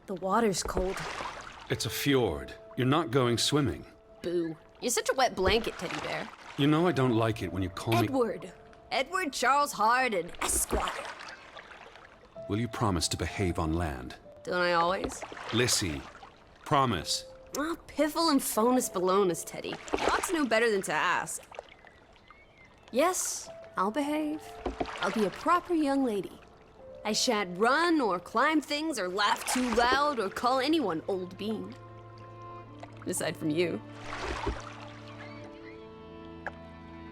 The water's cold. It's a fjord. You're not going swimming. Boo. You're such a wet blanket, teddy bear. You know I don't like it when you call me... Edward. Edward Charles Harden, Esquire. Will you promise to behave on land? Don't I always? Lissy, promise. Oh, piffle and phonus balonus, Teddy. You ought to know better than to ask. Yes, I'll behave. I'll be a proper young lady. I shan't run or climb things or laugh too loud or call anyone old bean. Aside from you.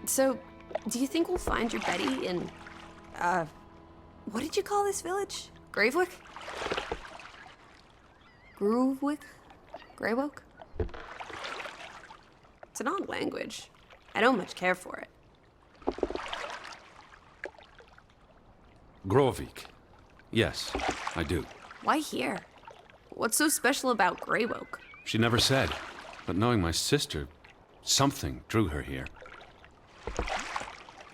So, do you think we'll find your Betty in, what did you call this village? Gravewick? Groovewick? Greywoke? It's an odd language. I don't much care for it. Grovik. Yes, I do. Why here? What's so special about Greywoke? She never said, but knowing my sister, something drew her here.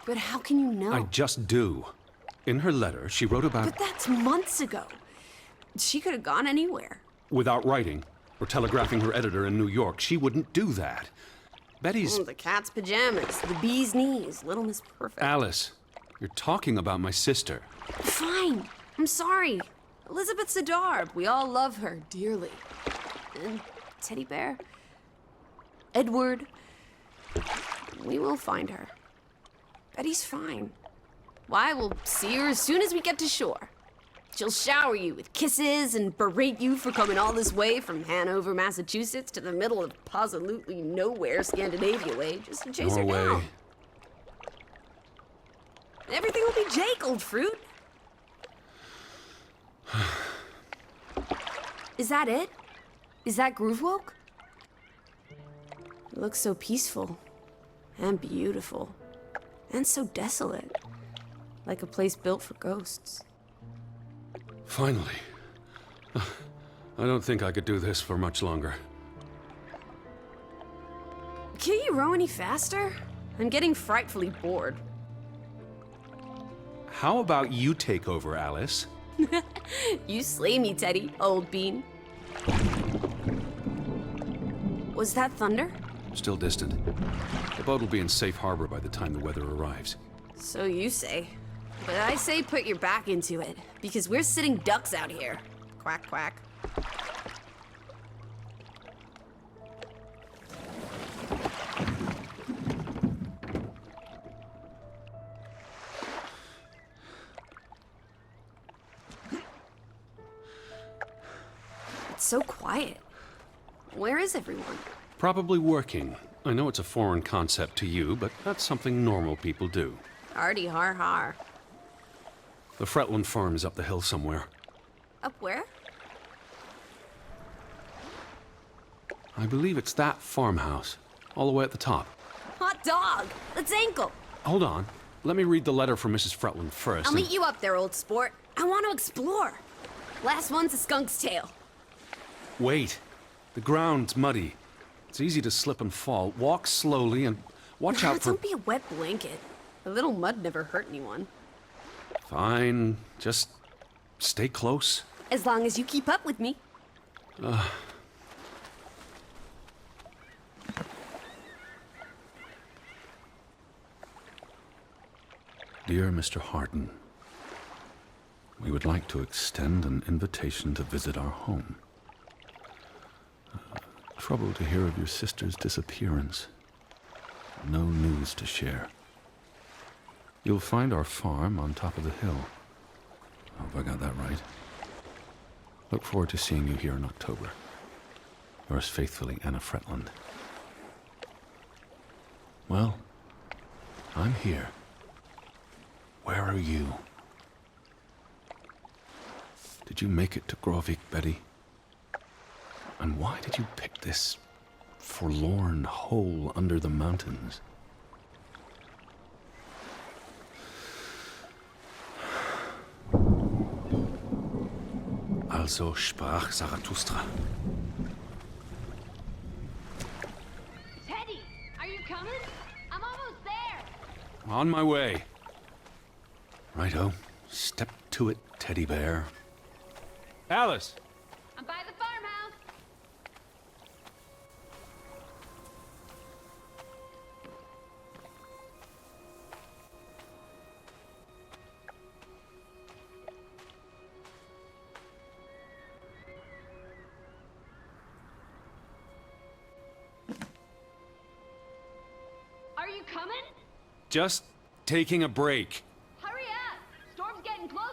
But how can you know? I just do. In her letter, she wrote about... But that's months ago. She could have gone anywhere. Without writing, or telegraphing her editor in New York, she wouldn't do that. Betty's... The cat's pajamas, the bee's knees, Little Miss Perfect. Alice, you're talking about my sister. Fine. I'm sorry. Elizabeth Sidarb. We all love her dearly. And Teddy Bear. Edward. We will find her. Betty's fine. Why, we'll see her as soon as we get to shore. She'll shower you with kisses and berate you for coming all this way from Hanover, Massachusetts to the middle of absolutely nowhere Scandinavia way just to chase her down. Everything will be Jake, old fruit. Is that it? Is that Groovewoke? It looks so peaceful and beautiful and so desolate, like a place built for ghosts. Finally. I don't think I could do this for much longer. Can't you row any faster? I'm getting frightfully bored. How about you take over, Alice? You slay me, Teddy, old bean. Was that thunder? Still distant. The boat will be in safe harbor by the time the weather arrives. So you say. But I say put your back into it, because we're sitting ducks out here. Quack, quack. It's so quiet. Where is everyone? Probably working. I know it's a foreign concept to you, but that's something normal people do. Hardy har har. The Fretland farm is up the hill somewhere. Up where? I believe it's that farmhouse, all the way at the top. Hot dog! Let's ankle! Hold on. Let me read the letter from Mrs. Fretland first. I'll meet you up there, old sport. I want to explore. Last one's a skunk's tail. Wait. The ground's muddy. It's easy to slip and fall. Walk slowly and watch out for... Don't be a wet blanket. A little mud never hurt anyone. Fine. Just stay close. As long as you keep up with me. Dear Mr. Harden, we would like to extend an invitation to visit our home. Trouble to hear of your sister's disappearance. No news to share. You'll find our farm on top of the hill. I hope I got that right. Look forward to seeing you here in October. Yours faithfully, Anna Fretland. Well, I'm here. Where are you? Did you make it to Grovik, Betty? And why did you pick this forlorn hole under the mountains? Also sprach Zarathustra. Teddy, are you coming? I'm almost there. On my way. Righto. Step to it, teddy bear. Alice! I'm by you coming? Just taking a break. Hurry up! Storm's getting closer.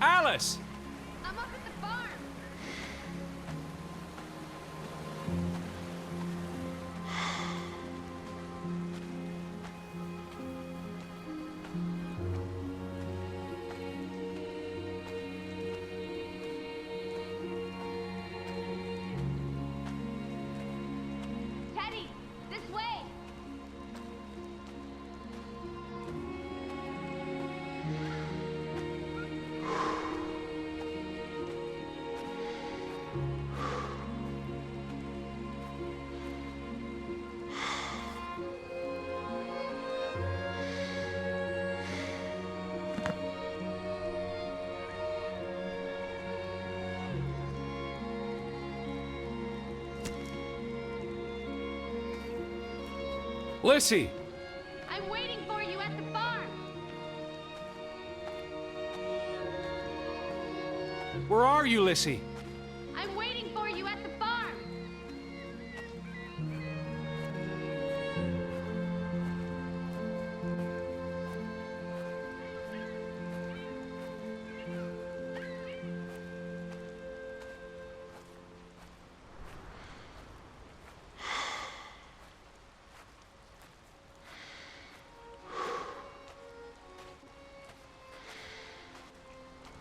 Alice! I'm up at the farm. Teddy, this way. Lissy! I'm waiting for you at the farm. Where are you, Lissy? I'm waiting for you at the farm.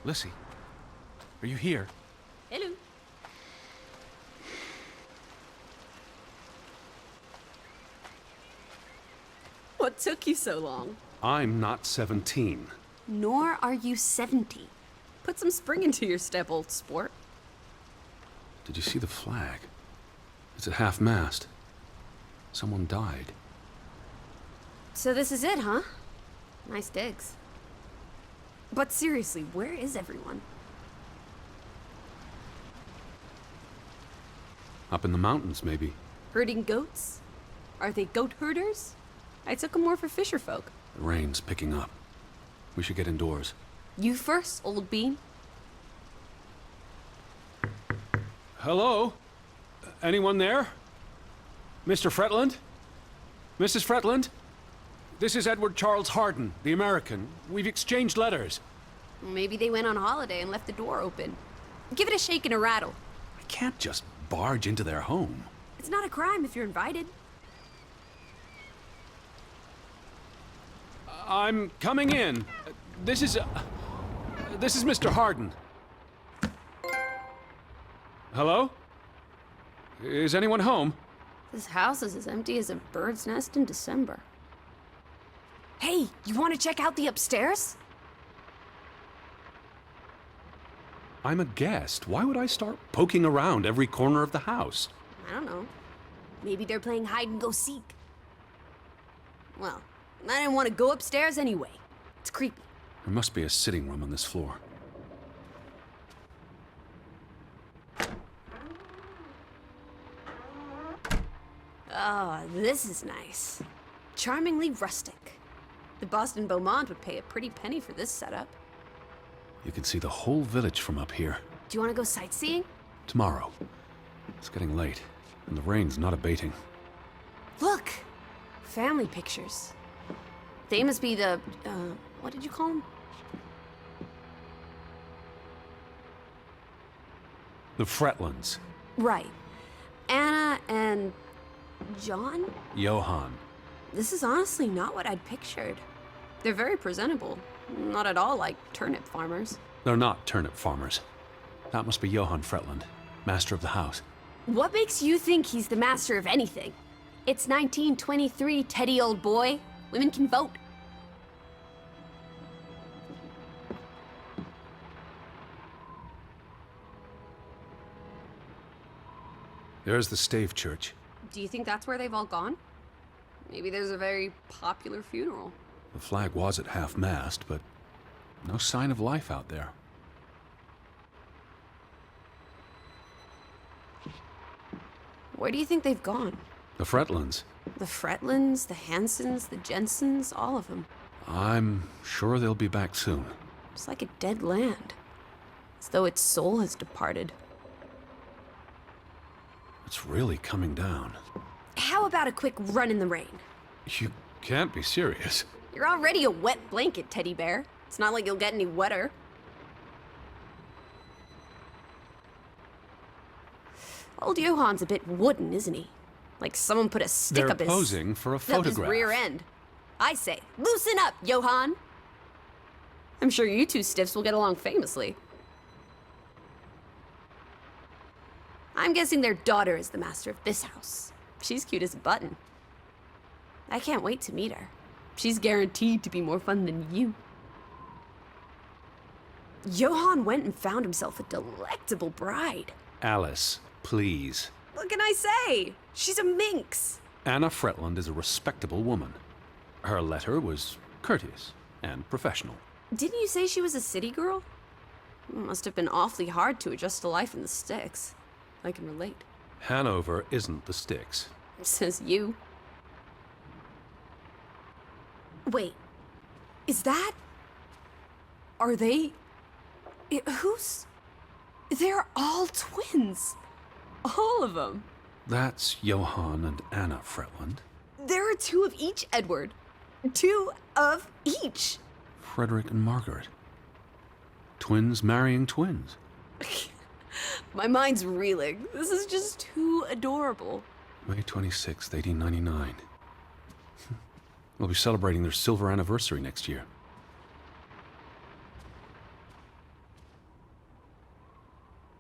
Lissy, are you here? Hello. What took you so long? I'm not 17. Nor are you 70. Put some spring into your step, old sport. Did you see the flag? It's at half-mast. Someone died. So this is it, huh? Nice digs. But seriously, where is everyone? Up in the mountains, maybe. Herding goats? Are they goat herders? I took them more for fisher folk. The rain's picking up. We should get indoors. You first, old bean. Hello? Anyone there? Mr. Fretland? Mrs. Fretland? This is Edward Charles Harden, the American. We've exchanged letters. Maybe they went on holiday and left the door open. Give it a shake and a rattle. I can't just barge into their home. It's not a crime if you're invited. I'm coming in. This is Mr. Harden. Hello? Is anyone home? This house is as empty as a bird's nest in December. Hey, you want to check out the upstairs? I'm a guest. Why would I start poking around every corner of the house? I don't know. Maybe they're playing hide and go seek. Well, I didn't want to go upstairs anyway. It's creepy. There must be a sitting room on this floor. Oh, this is nice. Charmingly rustic. The Boston Beaumont would pay a pretty penny for this setup. You can see the whole village from up here. Do you want to go sightseeing? Tomorrow. It's getting late, and the rain's not abating. Look! Family pictures. They must be the, what did you call them? The Fretlands. Right. Anna and John? Johann. This is honestly not what I'd pictured. They're very presentable. Not at all like turnip farmers. They're not turnip farmers. That must be Johann Fretland, master of the house. What makes you think he's the master of anything? It's 1923, Teddy, old boy. Women can vote. There's the Stave Church. Do you think that's where they've all gone? Maybe there's a very popular funeral. The flag was at half-mast, but no sign of life out there. Where do you think they've gone? The Fretlands. The Fretlands, the Hansons, the Jensens, all of them. I'm sure they'll be back soon. It's like a dead land. As though its soul has departed. It's really coming down. How about a quick run in the rain? You can't be serious. You're already a wet blanket, teddy bear. It's not like you'll get any wetter. Old Johann's a bit wooden, isn't he? Like someone put a stick They're up his... posing for a up photograph. his rear end. I say, loosen up, Johann! I'm sure you two stiffs will get along famously. I'm guessing their daughter is the master of this house. She's cute as a button. I can't wait to meet her. She's guaranteed to be more fun than you. Johann went and found himself a delectable bride. Alice, please. What can I say? She's a minx. Anna Fretland is a respectable woman. Her letter was courteous and professional. Didn't you say she was a city girl? Must have been awfully hard to adjust to life in the sticks. I can relate. Hanover isn't the sticks. Says you. Wait, is that... Are they... Who's... They're all twins. All of them. That's Johann and Anna Fretland. There are two of each, Edward. Two of each. Frederick and Margaret. Twins marrying twins. My mind's reeling. This is just too adorable. May 26th, 1899. We'll be celebrating their silver anniversary next year.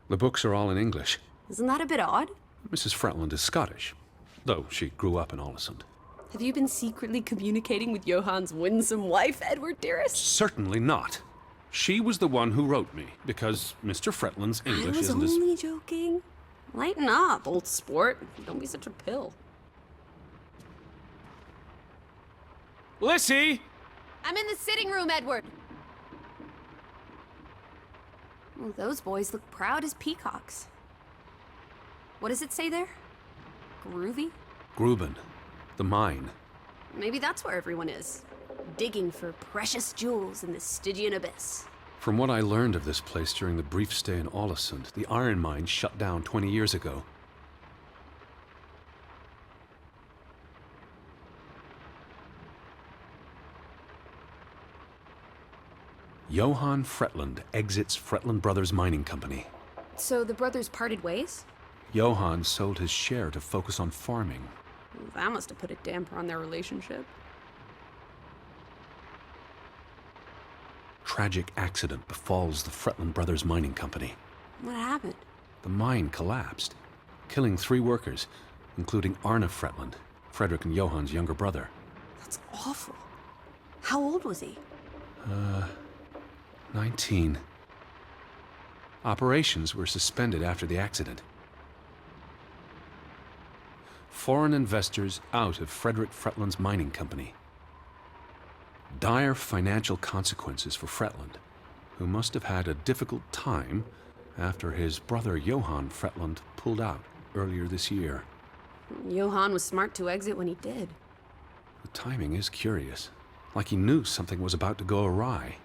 The books are all in English. Isn't that a bit odd? Mrs. Fretland is Scottish, though she grew up in Olesund. Have you been secretly communicating with Johann's winsome wife, Edward, dearest? Certainly not. She was the one who wrote me, because Mr. Fretland's English isn't I was as... only joking. Lighten up, old sport. Don't be such a pill. Lissy! I'm in the sitting room, Edward. Oh, those boys look proud as peacocks. What does it say there? Groovy? Gruben. The mine. Maybe that's where everyone is. Digging for precious jewels in the Stygian abyss. From what I learned of this place during the brief stay in Olesund, the iron mine shut down 20 years ago. Johann Fretland exits Fretland Brothers Mining Company. So the brothers parted ways? Johann sold his share to focus on farming. That must have put a damper on their relationship. Tragic accident befalls the Fretland Brothers Mining Company. What happened? The mine collapsed, killing 3 workers, including Arne Fretland, Frederick and Johann's younger brother. That's awful. How old was he? 19. Operations were suspended after the accident. Foreign investors out of Frederick Fretland's mining company. Dire financial consequences for Fretland, who must have had a difficult time after his brother Johann Fretland pulled out earlier this year. Johann was smart to exit when he did. The timing is curious, like he knew something was about to go awry.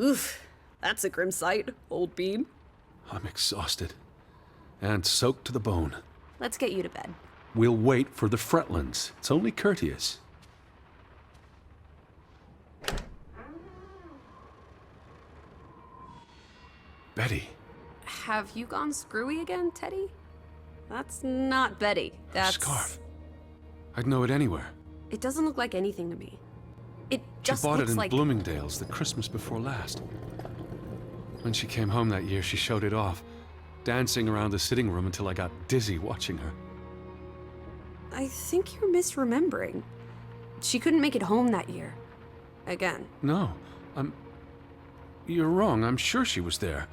Oof, that's a grim sight, old bean. I'm exhausted and soaked to the bone. Let's get you to bed. We'll wait for the Fretlands. It's only courteous. Betty. Have you gone screwy again, Teddy? That's not Betty. That's... Scarf. I'd know it anywhere. It doesn't look like anything to me. It She just bought it looks in like... Bloomingdale's the Christmas before last. When she came home that year, she showed it off, dancing around the sitting room until I got dizzy watching her. I think you're misremembering. She couldn't make it home that year. Again. No, You're wrong. I'm sure she was there.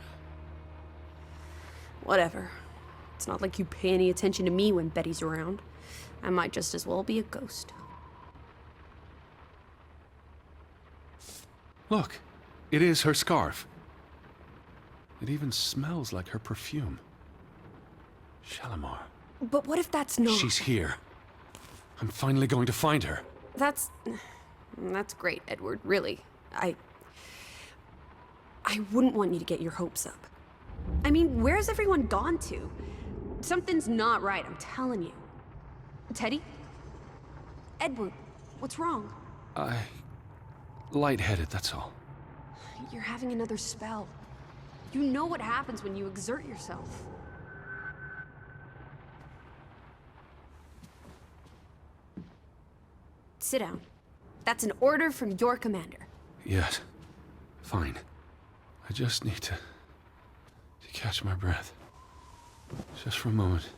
Whatever. It's not like you pay any attention to me when Betty's around. I might just as well be a ghost. Look, it is her scarf. It even smells like her perfume. Shalimar. But what if that's not? She's here. I'm finally going to find her. That's great, Edward, really. I wouldn't want you to get your hopes up. I mean, where's everyone gone to? Something's not right, I'm telling you. Teddy? Edward, what's wrong? Lightheaded, that's all. You're having another spell. You know what happens when you exert yourself. Sit down. That's an order from your commander. Yes. Fine. I just need to catch my breath. Just for a moment.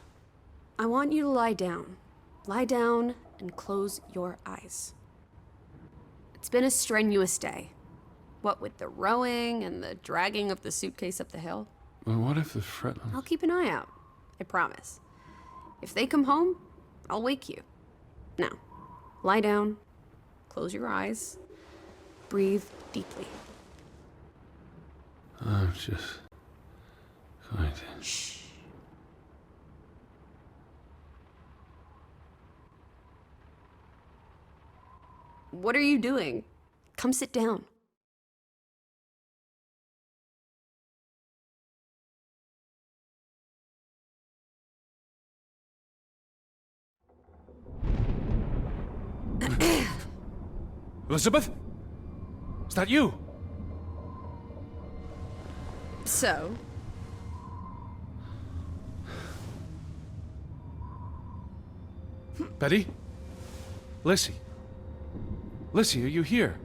I want you to lie down. Lie down and close your eyes. It's been a strenuous day. What with the rowing and the dragging of the suitcase up the hill. Well, what if the Fretlings... I'll keep an eye out. I promise. If they come home, I'll wake you. Now, lie down. Close your eyes. Breathe deeply. I'm just going to... Shh. What are you doing? Come sit down. Elizabeth? Is that you? So? Betty? Lissy? Lissy, are you here?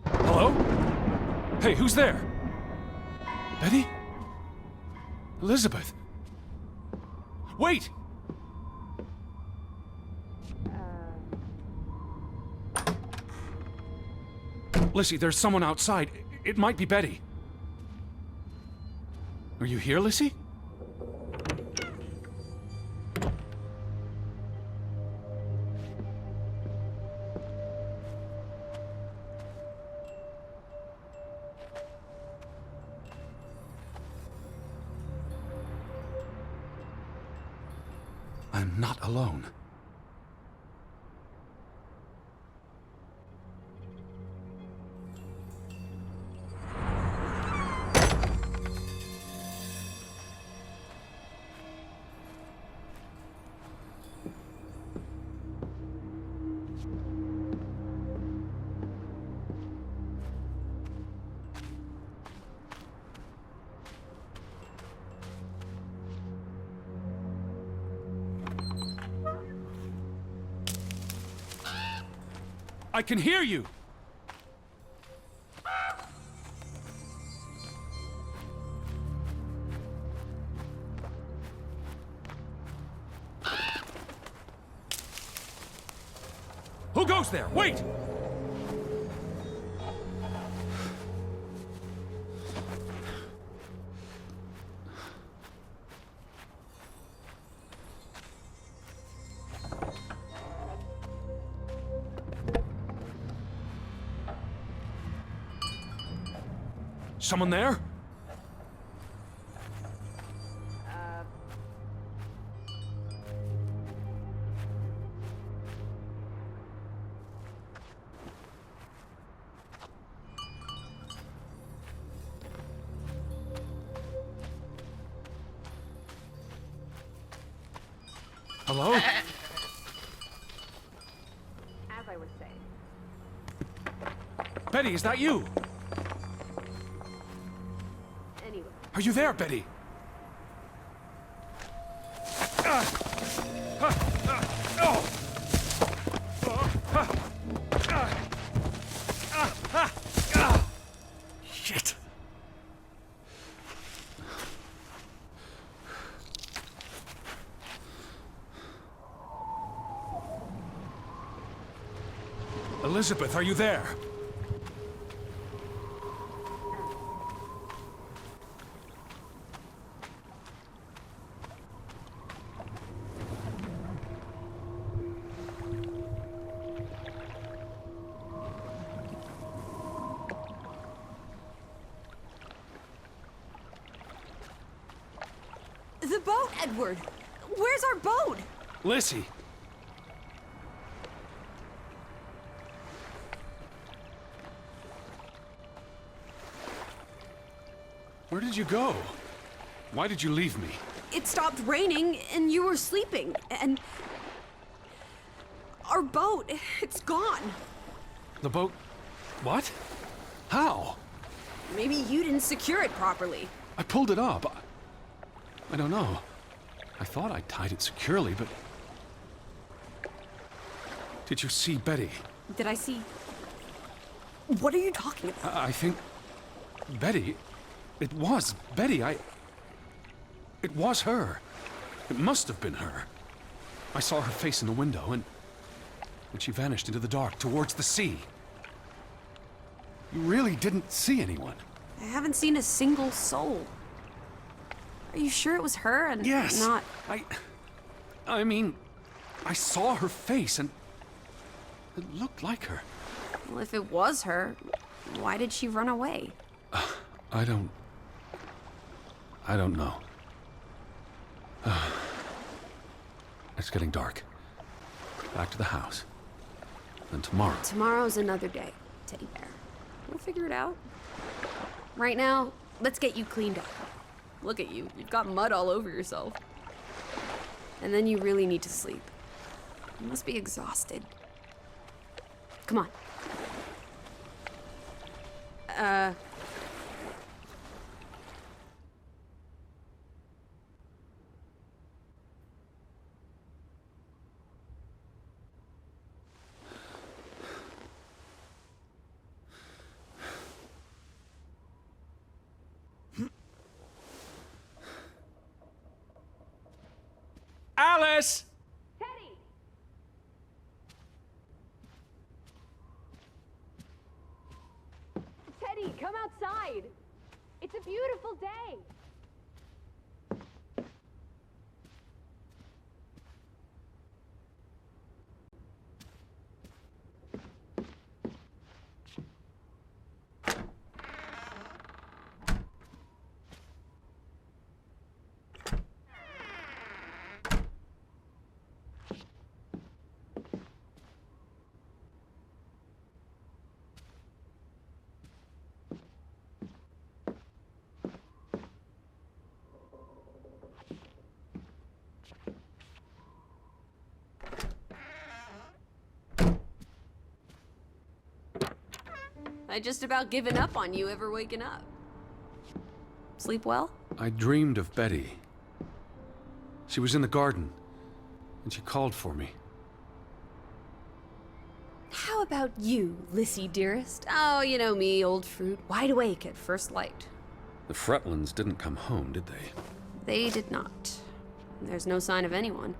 Hello? Hey, who's there? Betty? Elizabeth? Wait! Lissy, there's someone outside. It might be Betty. Are you here, Lissy? I'm not alone. I can hear you! Who goes there? Wait! Someone there? Hello? As I was saying. Betty, is that you? Anyway. Are you there, Betty? Shit. Elizabeth, are you there? The boat, Edward! Where's our boat? Lissy. Where did you go? Why did you leave me? It stopped raining and you were sleeping, and our boat, it's gone. The boat... What? How? Maybe you didn't secure it properly. I pulled it up. I don't know. I thought I tied it securely, but... Did you see Betty? Did I see? What are you talking about? I think... Betty... It was Betty. It was her. It must have been her. I saw her face in the window, and she vanished into the dark towards the sea. You really didn't see anyone? I haven't seen a single soul. Are you sure it was her and Yes. not... I mean, I saw her face, and it looked like her. Well, if it was her, why did she run away? I don't know. It's getting dark. Back to the house. Then tomorrow. Tomorrow's another day, Teddy Bear. We'll figure it out. Right now, let's get you cleaned up. Look at you. You've got mud all over yourself. And then you really need to sleep. You must be exhausted. Come on. Alice! Teddy! Teddy, come outside! It's a beautiful day! I just about given up on you ever waking up. Sleep well? I dreamed of Betty. She was in the garden, and she called for me. How about you, Lissy dearest? Oh, you know me, old fruit, wide awake at first light. The Fretlands didn't come home, did they? They did not. There's no sign of anyone.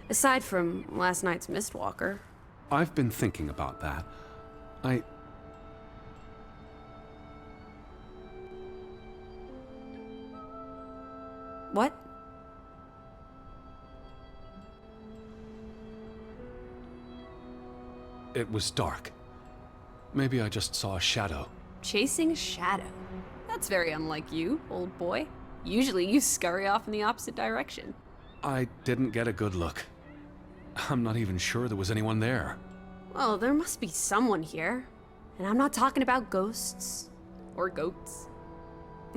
Aside from last night's mistwalker. I've been thinking about that. What? It was dark. Maybe I just saw a shadow. Chasing a shadow? That's very unlike you, old boy. Usually you scurry off in the opposite direction. I didn't get a good look. I'm not even sure there was anyone there. Well, there must be someone here. And I'm not talking about ghosts. Or goats.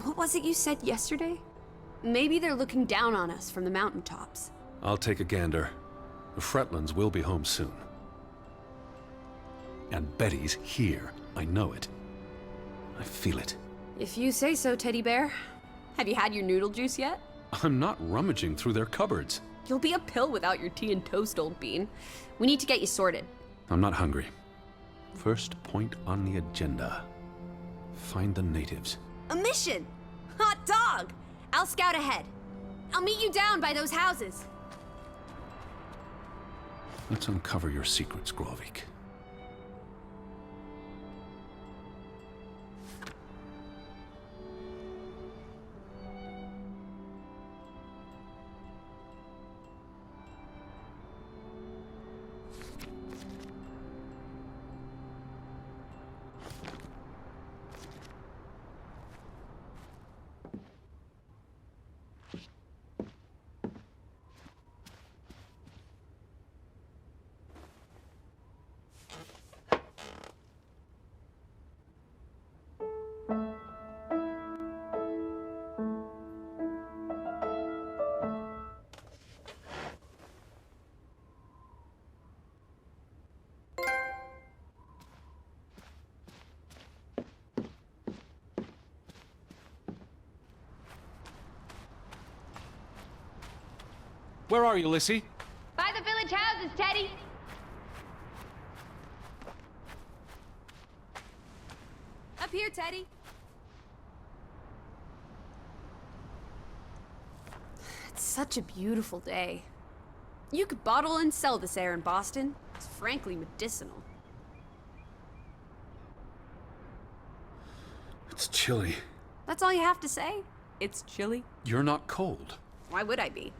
What was it you said yesterday? Maybe they're looking down on us from the mountaintops. I'll take a gander. The Fretlands will be home soon. And Betty's here. I know it. I feel it. If you say so, Teddy Bear. Have you had your noodle juice yet? I'm not rummaging through their cupboards. You'll be a pill without your tea and toast, old bean. We need to get you sorted. I'm not hungry. First point on the agenda. Find the natives. A mission! Hot dog! I'll scout ahead. I'll meet you down by those houses. Let's uncover your secrets, Grovik. Where are you, Lissy? By the village houses, Teddy. Up here, Teddy. It's such a beautiful day. You could bottle and sell this air in Boston. It's frankly medicinal. It's chilly. That's all you have to say? It's chilly? You're not cold. Why would I be?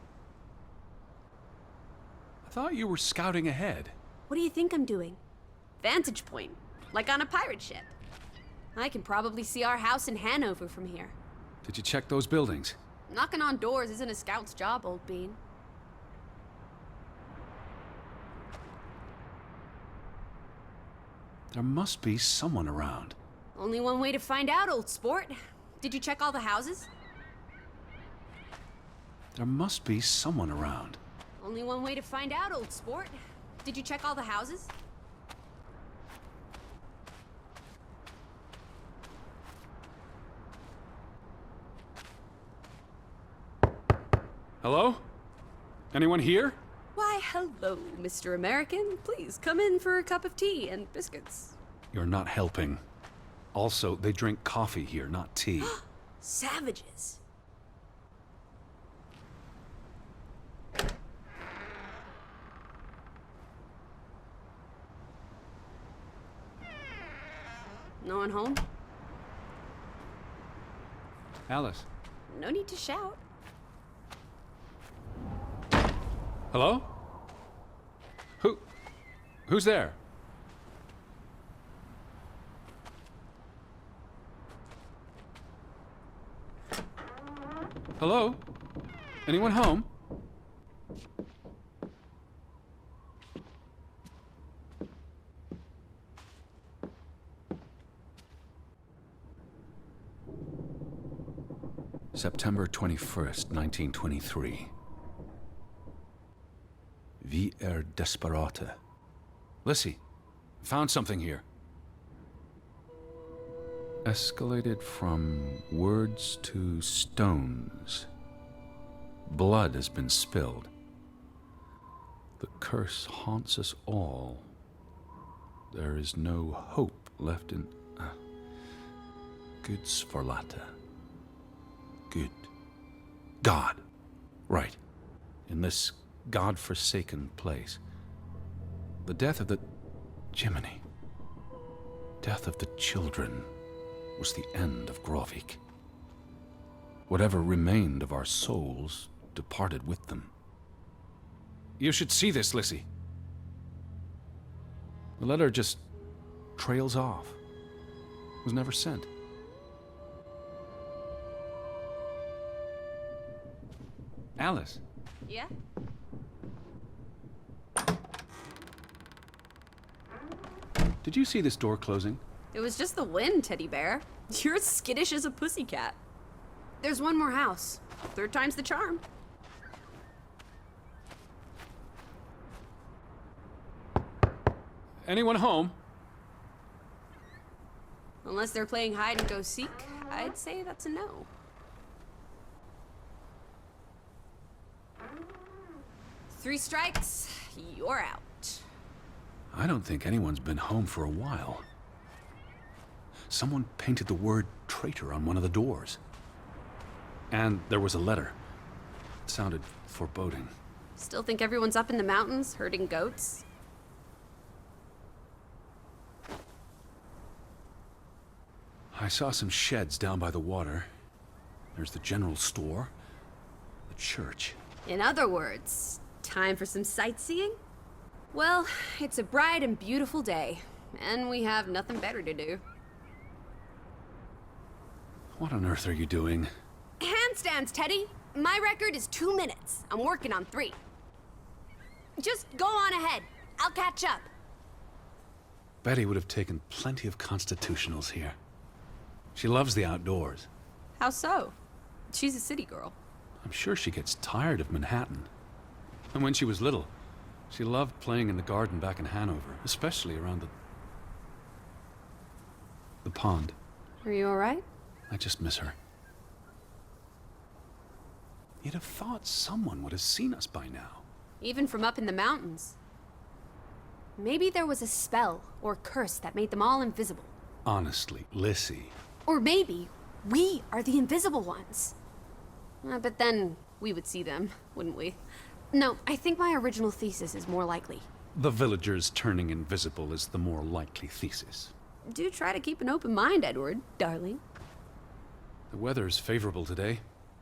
I thought you were scouting ahead. What do you think I'm doing? Vantage point, like on a pirate ship. I can probably see our house in Hanover from here. Did you check those buildings? Knocking on doors isn't a scout's job, old bean. There must be someone around. Only one way to find out, old sport. Did you check all the houses? There must be someone around. Only one way to find out, old sport. Did you check all the houses? Hello? Anyone here? Why, hello, Mr. American. Please come in for a cup of tea and biscuits. You're not helping. Also, they drink coffee here, not tea. Savages. No one home? Alice. No need to shout. Hello? Who's there? Hello? Anyone home? September 21st, 1923. Vi desperate. Lissy, found something here. Escalated from words to stones. Blood has been spilled. The curse haunts us all. There is no hope left in... Good Sforlata. Good. God. Right. In this God-forsaken place. The death of the... Jiminy. Death of the children was the end of Grovik. Whatever remained of our souls departed with them. You should see this, Lissy. The letter just trails off. Was never sent. Alice. Yeah? Did you see this door closing? It was just the wind, Teddy Bear. You're as skittish as a pussycat. There's one more house. Third time's the charm. Anyone home? Unless they're playing hide and go seek, I'd say that's a no. Three strikes, you're out. I don't think anyone's been home for a while. Someone painted the word traitor on one of the doors. And there was a letter. It sounded foreboding. Still think everyone's up in the mountains, herding goats? I saw some sheds down by the water. There's the general store, the church. In other words, time for some sightseeing? Well, it's a bright and beautiful day, and we have nothing better to do. What on earth are you doing? Handstands, Teddy! My record is 2 minutes. I'm working on 3. Just go on ahead. I'll catch up. Betty would have taken plenty of constitutionals here. She loves the outdoors. How so? She's a city girl. I'm sure she gets tired of Manhattan. And when she was little, she loved playing in the garden back in Hanover, especially around the pond. Are you all right? I just miss her. You'd have thought someone would have seen us by now. Even from up in the mountains. Maybe there was a spell or curse that made them all invisible. Honestly, Lissy. Or maybe we are the invisible ones. But then we would see them, wouldn't we? No, I think my original thesis is more likely. The villagers turning invisible is the more likely thesis. Do try to keep an open mind, Edward, darling. The weather's favorable today.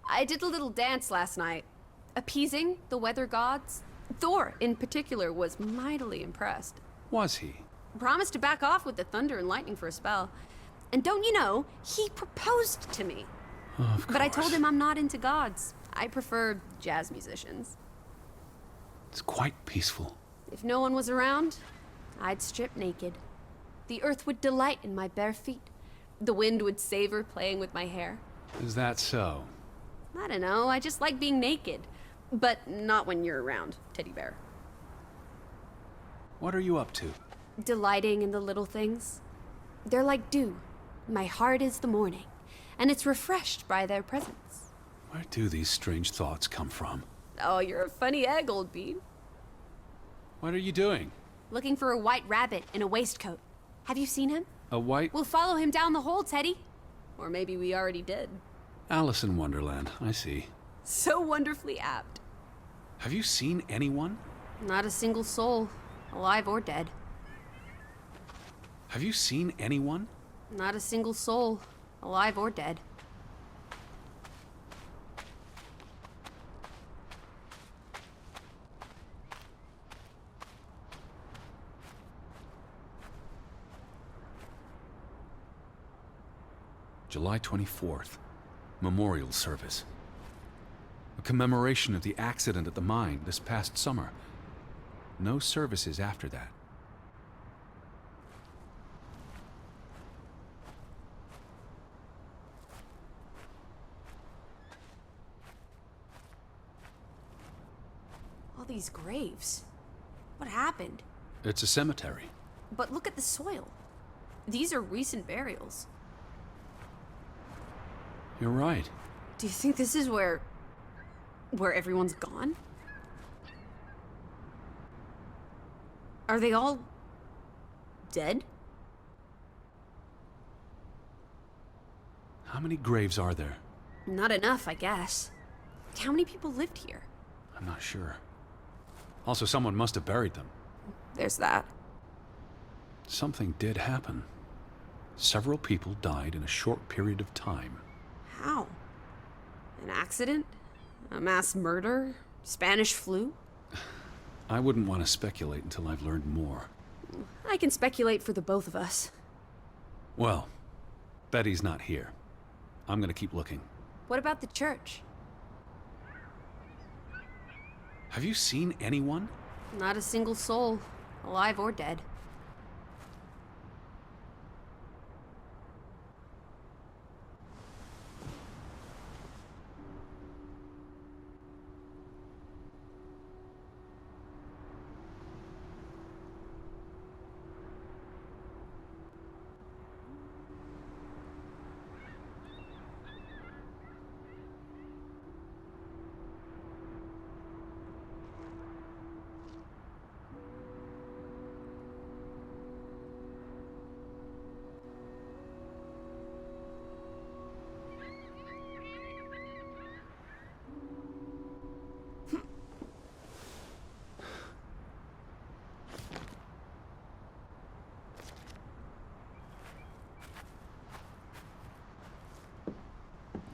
I did a little dance last night, appeasing the weather gods. Thor, in particular, was mightily impressed. Was he? Promised to back off with the thunder and lightning for a spell. And don't you know, he proposed to me. Oh, of course. But I told him I'm not into gods. I prefer jazz musicians. It's quite peaceful. If no one was around, I'd strip naked. The earth would delight in my bare feet. The wind would savor playing with my hair. Is that so? I don't know, I just like being naked. But not when you're around, teddy bear. What are you up to? Delighting in the little things. They're like dew. My heart is the morning, and it's refreshed by their presence. Where do these strange thoughts come from? Oh, you're a funny egg, old bean. What are you doing? Looking for a white rabbit in a waistcoat. Have you seen him? A white... We'll follow him down the hole, Teddy. Or maybe we already did. Alice in Wonderland, I see. So wonderfully apt. Have you seen anyone? Not a single soul, alive or dead. Have you seen anyone? Not a single soul, alive or dead. July 24th. Memorial service. A commemoration of the accident at the mine this past summer. No services after that. All these graves. What happened? It's a cemetery. But look at the soil. These are recent burials. You're right. Do you think this is where everyone's gone? Are they all dead? How many graves are there? Not enough, I guess. How many people lived here? I'm not sure. Also, someone must have buried them. There's that. Something did happen. Several people died in a short period of time. How? An accident? A mass murder? Spanish flu? I wouldn't want to speculate until I've learned more. I can speculate for the both of us. Well, Betty's not here. I'm gonna keep looking. What about the church? Have you seen anyone? Not a single soul, alive or dead.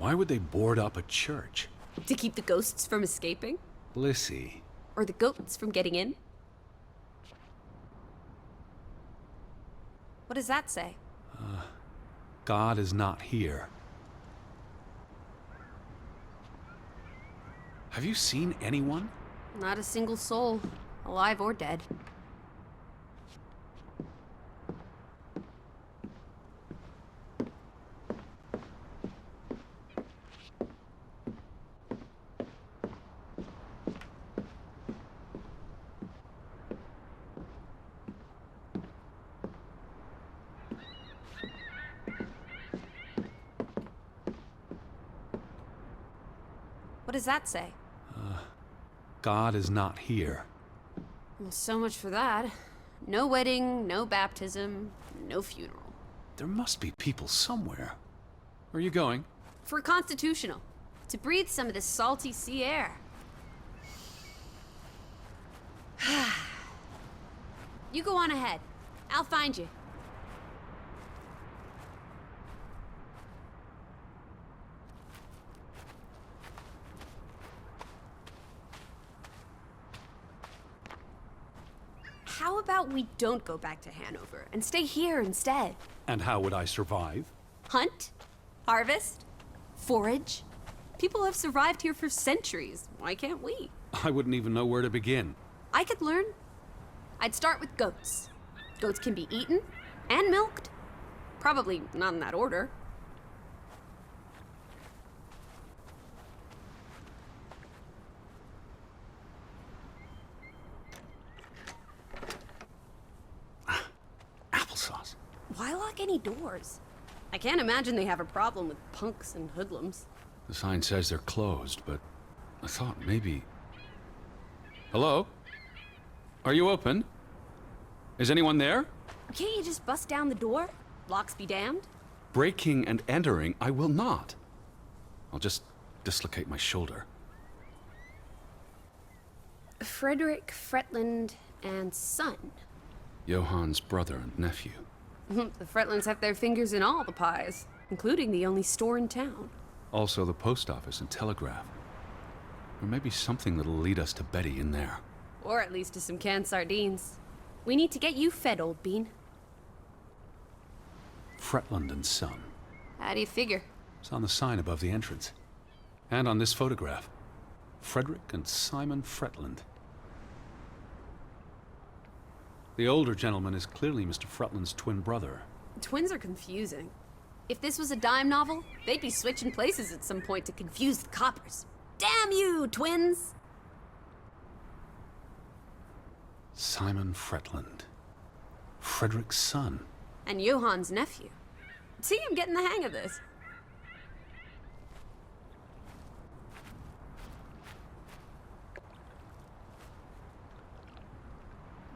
Why would they board up a church? To keep the ghosts from escaping? Lissy. Or the goats from getting in? What does that say? God is not here. Have you seen anyone? Not a single soul, alive or dead. What does that say? God is not here. Well, so much for that. No wedding, no baptism, no funeral. There must be people somewhere. Where are you going? For constitutional. To breathe some of this salty sea air. You go on ahead. I'll find you. How about we don't go back to Hanover and stay here instead? And how would I survive? Hunt? Harvest? Forage? People have survived here for centuries. Why can't we? I wouldn't even know where to begin. I could learn. I'd start with goats. Goats can be eaten and milked. Probably not in that order. Applesauce. Why lock any doors? I can't imagine they have a problem with punks and hoodlums. The sign says they're closed, but I thought maybe... Hello? Are you open? Is anyone there? Can't you just bust down the door? Locks be damned. Breaking and entering, I will not. I'll just dislocate my shoulder. Frederick Fretland and son. Johann's brother and nephew. The Fretlands have their fingers in all the pies, including the only store in town. Also the post office and telegraph. Or maybe something that'll lead us to Betty in there. Or at least to some canned sardines. We need to get you fed, old bean. Fretland and Son. How do you figure? It's on the sign above the entrance. And on this photograph. Frederick and Simon Fretland. The older gentleman is clearly Mr. Fretland's twin brother. Twins are confusing. If this was a dime novel, they'd be switching places at some point to confuse the coppers. Damn you, twins! Simon Fretland. Frederick's son. And Johann's nephew. See, I'm getting the hang of this.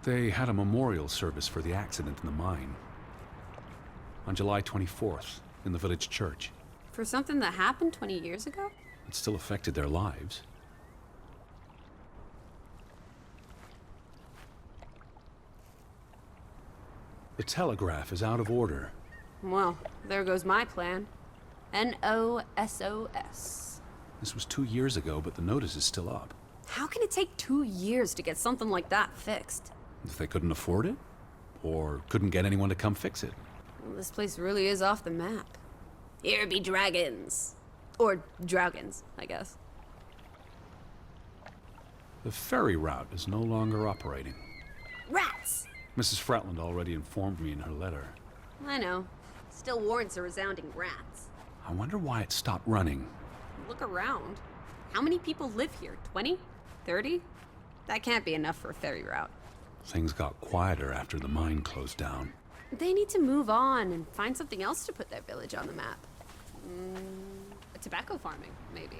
They had a memorial service for the accident in the mine. On July 24th, in the village church. For something that happened 20 years ago? It still affected their lives. The telegraph is out of order. Well, there goes my plan. NOSOS. This was 2 years ago, but the notice is still up. How can it take 2 years to get something like that fixed? If they couldn't afford it? Or couldn't get anyone to come fix it? Well, this place really is off the map. Here be dragons. Or Draugans, I guess. The ferry route is no longer operating. Rats! Mrs. Fretland already informed me in her letter. I know. Still warrants a resounding rats. I wonder why it stopped running. Look around. How many people live here? 20? 30? That can't be enough for a ferry route. Things got quieter after the mine closed down. They need to move on and find something else to put their village on the map. Tobacco farming, maybe.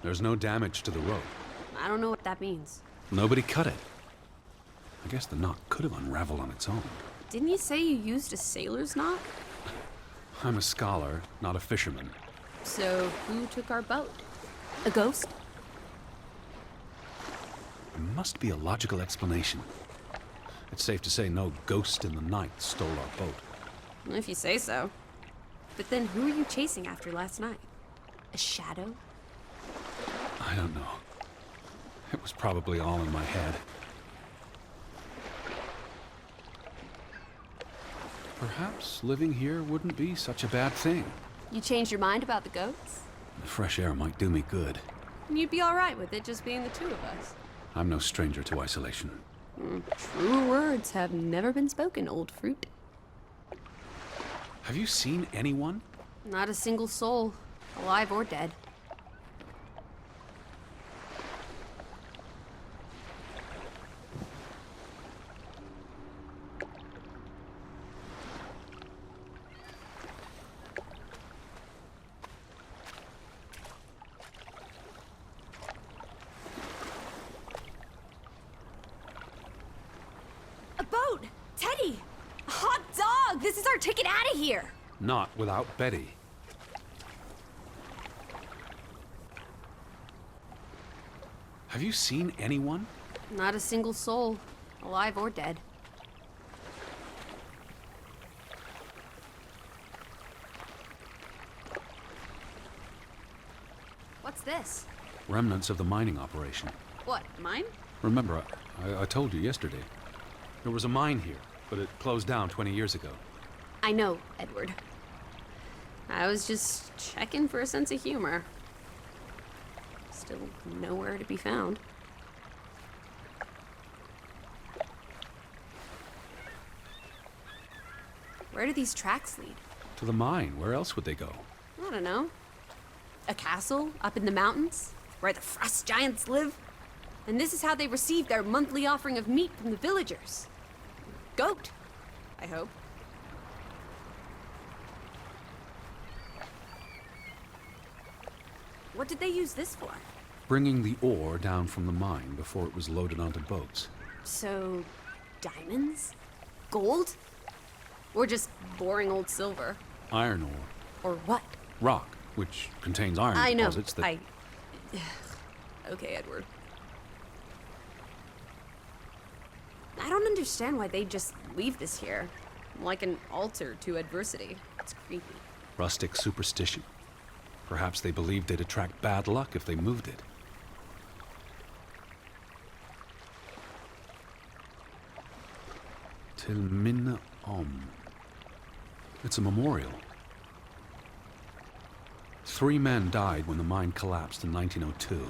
There's no damage to the rope. I don't know what that means. Nobody cut it. I guess the knot could have unraveled on its own. Didn't you say you used a sailor's knot? I'm a scholar, not a fisherman. So who took our boat? A ghost? There must be a logical explanation. It's safe to say no ghost in the night stole our boat. If you say so. But then who were you chasing after last night? A shadow? I don't know. It was probably all in my head. Perhaps living here wouldn't be such a bad thing. You changed your mind about the goats? The fresh air might do me good. You'd be alright with it just being the two of us. I'm no stranger to isolation. True words have never been spoken, old fruit. Have you seen anyone? Not a single soul, alive or dead. A boat! Teddy! A hot dog! This is our ticket out of here! Not without Betty. Have you seen anyone? Not a single soul, alive or dead. What's this? Remnants of the mining operation. What, mine? Remember, I told you yesterday. There was a mine here, but it closed down 20 years ago. I know, Edward. I was just checking for a sense of humor. Still nowhere to be found. Where do these tracks lead? To the mine. Where else would they go? I don't know. A castle up in the mountains, where the frost giants live? And this is how they receive their monthly offering of meat from the villagers. Goat, I hope. What did they use this for? Bringing the ore down from the mine before it was loaded onto boats. So, diamonds? Gold? Or just boring old silver? Iron ore. Or what? Rock, which contains iron I know. deposits that... Okay, Edward. I don't understand why they just leave this here. Like an altar to adversity. It's creepy. Rustic superstition. Perhaps they believed they'd attract bad luck if they moved it. Til minne om. It's a memorial. 3 men died when the mine collapsed in 1902.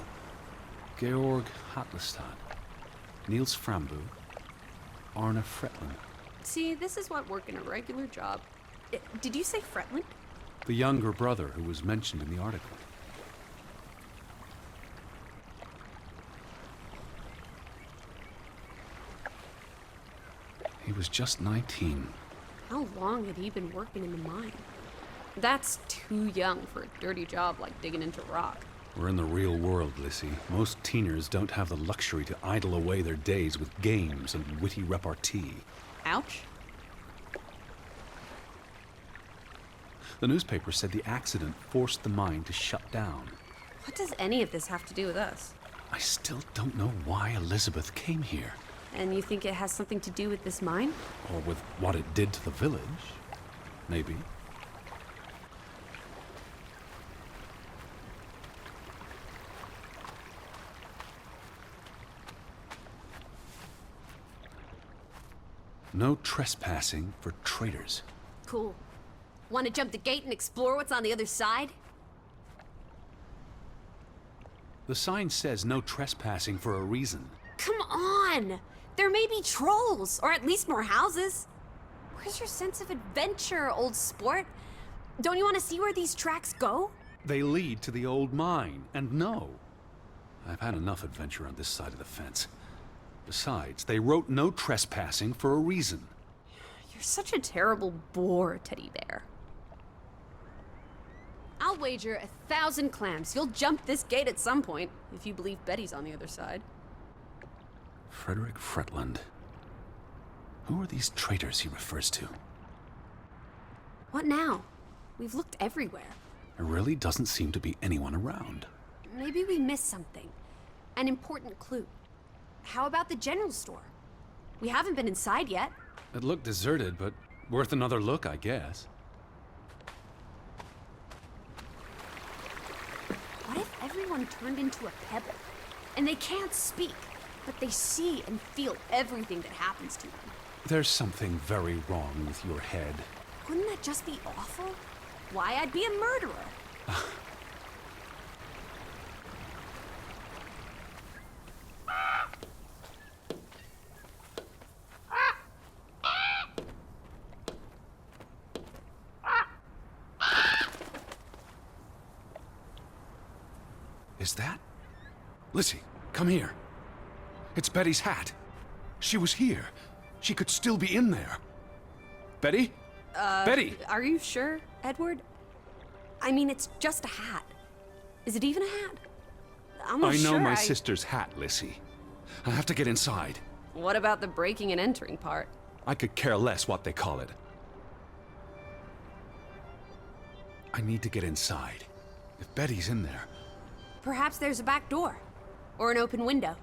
Georg Hatlestad, Niels Frambu, Arne Fretland. See, this is what working a regular job. Did you say Fretland? The younger brother who was mentioned in the article. He was just 19. How long had he been working in the mine? That's too young for a dirty job like digging into rock. We're in the real world, Lissy. Most teeners don't have the luxury to idle away their days with games and witty repartee. Ouch. The newspaper said the accident forced the mine to shut down. What does any of this have to do with us? I still don't know why Elizabeth came here. And you think it has something to do with this mine? Or with what it did to the village. Maybe. No trespassing for traitors. Cool. Want to jump the gate and explore what's on the other side? The sign says no trespassing for a reason. Come on! There may be trolls, or at least more houses. Where's your sense of adventure, old sport? Don't you want to see where these tracks go? They lead to the old mine, and no. I've had enough adventure on this side of the fence. Besides, they wrote no trespassing for a reason. You're such a terrible bore, Teddy Bear. I'll wager 1,000 clams you'll jump this gate at some point, if you believe Betty's on the other side. Frederick Fretland. Who are these traitors he refers to? What now? We've looked everywhere. There really doesn't seem to be anyone around. Maybe we missed something. An important clue. How about the general store? We haven't been inside yet. It looked deserted, but worth another look, I guess. What if everyone turned into a pebble? And they can't speak, but they see and feel everything that happens to them. There's something very wrong with your head. Wouldn't that just be awful? Why, I'd be a murderer. Is that? Lizzie, come here. It's Betty's hat. She was here. She could still be in there. Betty? Betty! Are you sure, Edward? I mean, it's just a hat. Is it even a hat? I'm not I know sure my sister's hat, Lizzie. I have to get inside. What about the breaking and entering part? I could care less what they call it. I need to get inside. If Betty's in there... Perhaps there's a back door. Or an open window.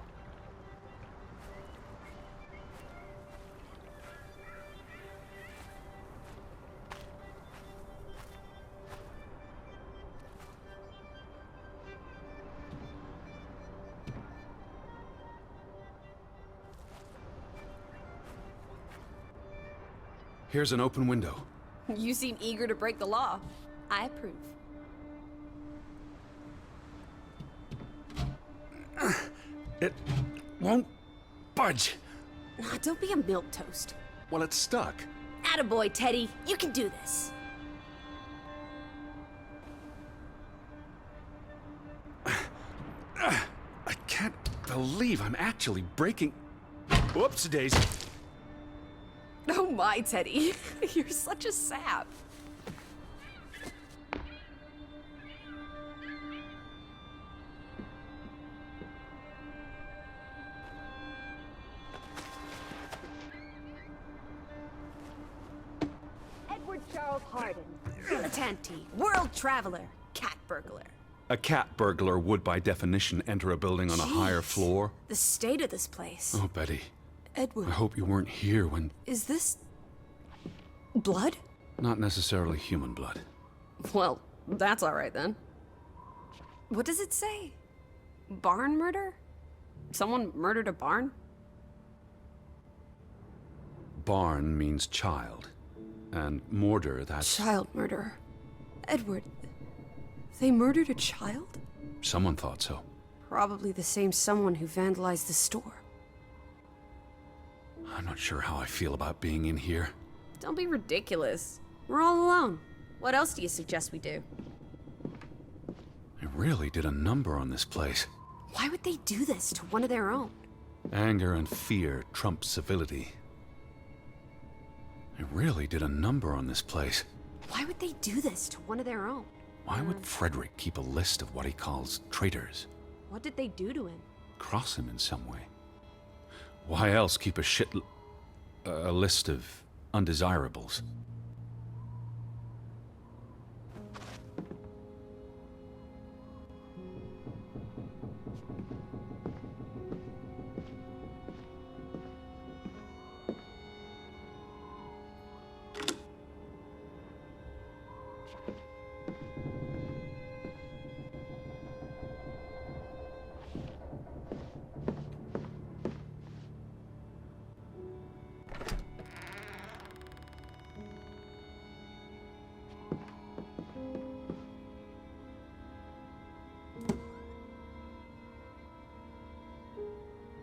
Here's an open window. You seem eager to break the law. I approve. It won't budge. Aw, don't be a milquetoast. Well, it's stuck. Attaboy, Teddy. You can do this. I can't believe I'm actually breaking... Whoops, Daisy. Oh my, Teddy. You're such a sap. Edward Charles Harden. Dilettante, world traveler, cat burglar. A cat burglar would, by definition, enter a building on a higher Jeez. floor. The state of this place. Oh, Betty. Edward, I hope you weren't here when... is this... blood? Not necessarily human blood. Well, that's all right then. What does it say? Barn murder? Someone murdered a barn? Barn means child. And mortar, that's... Child murderer. Edward, they murdered a child? Someone thought so. Probably the same someone who vandalized the store. I'm not sure how I feel about being in here. Don't be ridiculous. We're all alone. What else do you suggest we do? I really did a number on this place. Why would they do this to one of their own? Anger and fear trump civility. I really did a number on this place. Why would they do this to one of their own? Why would Frederick keep a list of what he calls traitors? What did they do to him? Cross him in some way? Why else keep a list of undesirables?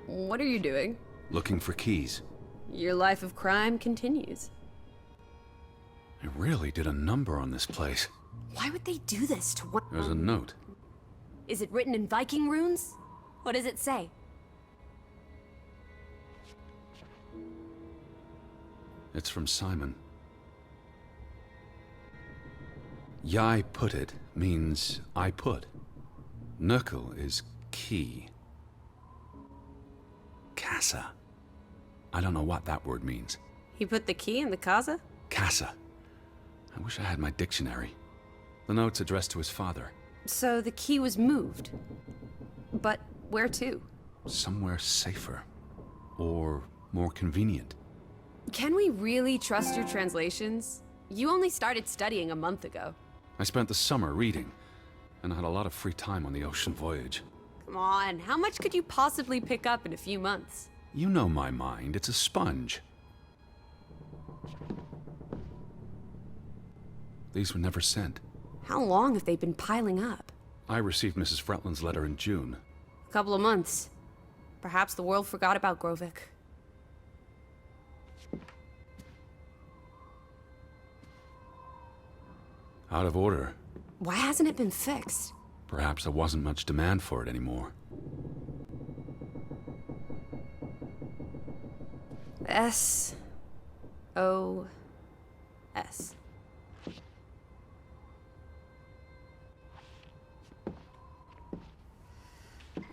What are you doing? Looking for keys. Your life of crime continues. I really did a number on this place. Why would they do this to one? There's a note. Is it written in Viking runes? What does it say? It's from Simon. Yai put it means I put. Knuckle is key. Casa. I don't know what that word means. He put the key in the casa? Casa. I wish I had my dictionary. The note's addressed to his father. So the key was moved. But where to? Somewhere safer. Or more convenient. Can we really trust your translations? You only started studying a month ago. I spent the summer reading, and I had a lot of free time on the ocean voyage. Come on, how much could you possibly pick up in a few months? You know my mind, it's a sponge. These were never sent. How long have they been piling up? I received Mrs. Fretland's letter in June. A couple of months. Perhaps the world forgot about Grovik. Out of order. Why hasn't it been fixed? Perhaps there wasn't much demand for it anymore. S-O-S.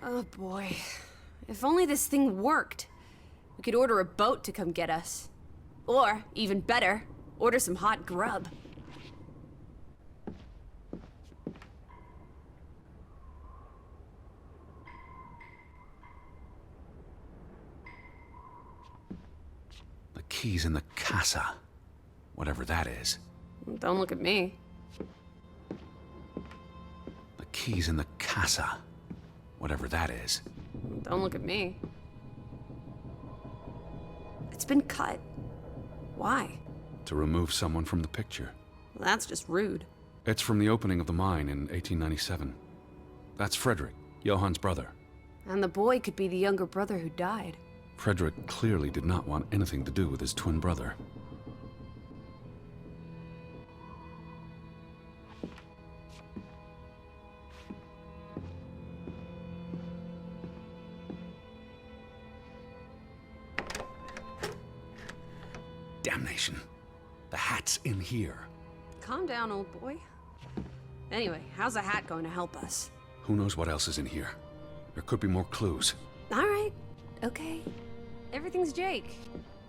Oh boy. If only this thing worked. We could order a boat to come get us. Or, even better, order some hot grub. The key's in the casa. Whatever that is. Don't look at me. The key's in the casa. Whatever that is. Don't look at me. It's been cut. Why? To remove someone from the picture. Well, that's just rude. It's from the opening of the mine in 1897. That's Frederick, Johann's brother. And the boy could be the younger brother who died. Frederick clearly did not want anything to do with his twin brother. Damnation. The hat's in here. Calm down, old boy. Anyway, how's a hat going to help us? Who knows what else is in here? There could be more clues. All right. Okay. Everything's Jake.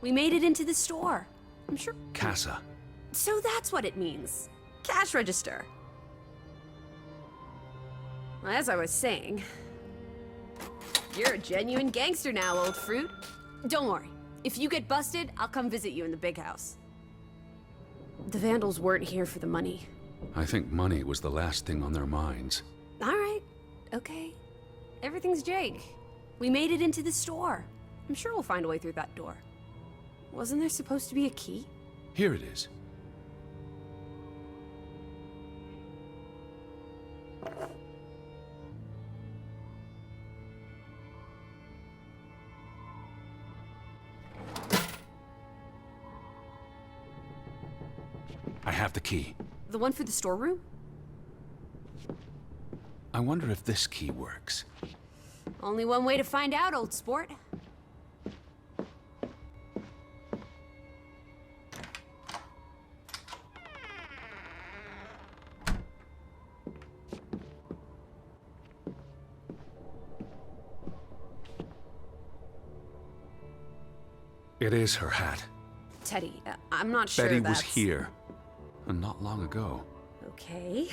We made it into the store. I'm sure... Casa. So that's what it means. Cash register. Well, as I was saying... You're a genuine gangster now, old fruit. Don't worry. If you get busted, I'll come visit you in the big house. The Vandals weren't here for the money. I think money was the last thing on their minds. All right. Okay. Everything's Jake. We made it into the store. I'm sure we'll find a way through that door. Wasn't there supposed to be a key? Here it is. I have the key. The one for the storeroom? I wonder if this key works. Only one way to find out, old sport. It is her hat. Teddy, I'm not sure Betty that's... was here. And not long ago. Okay,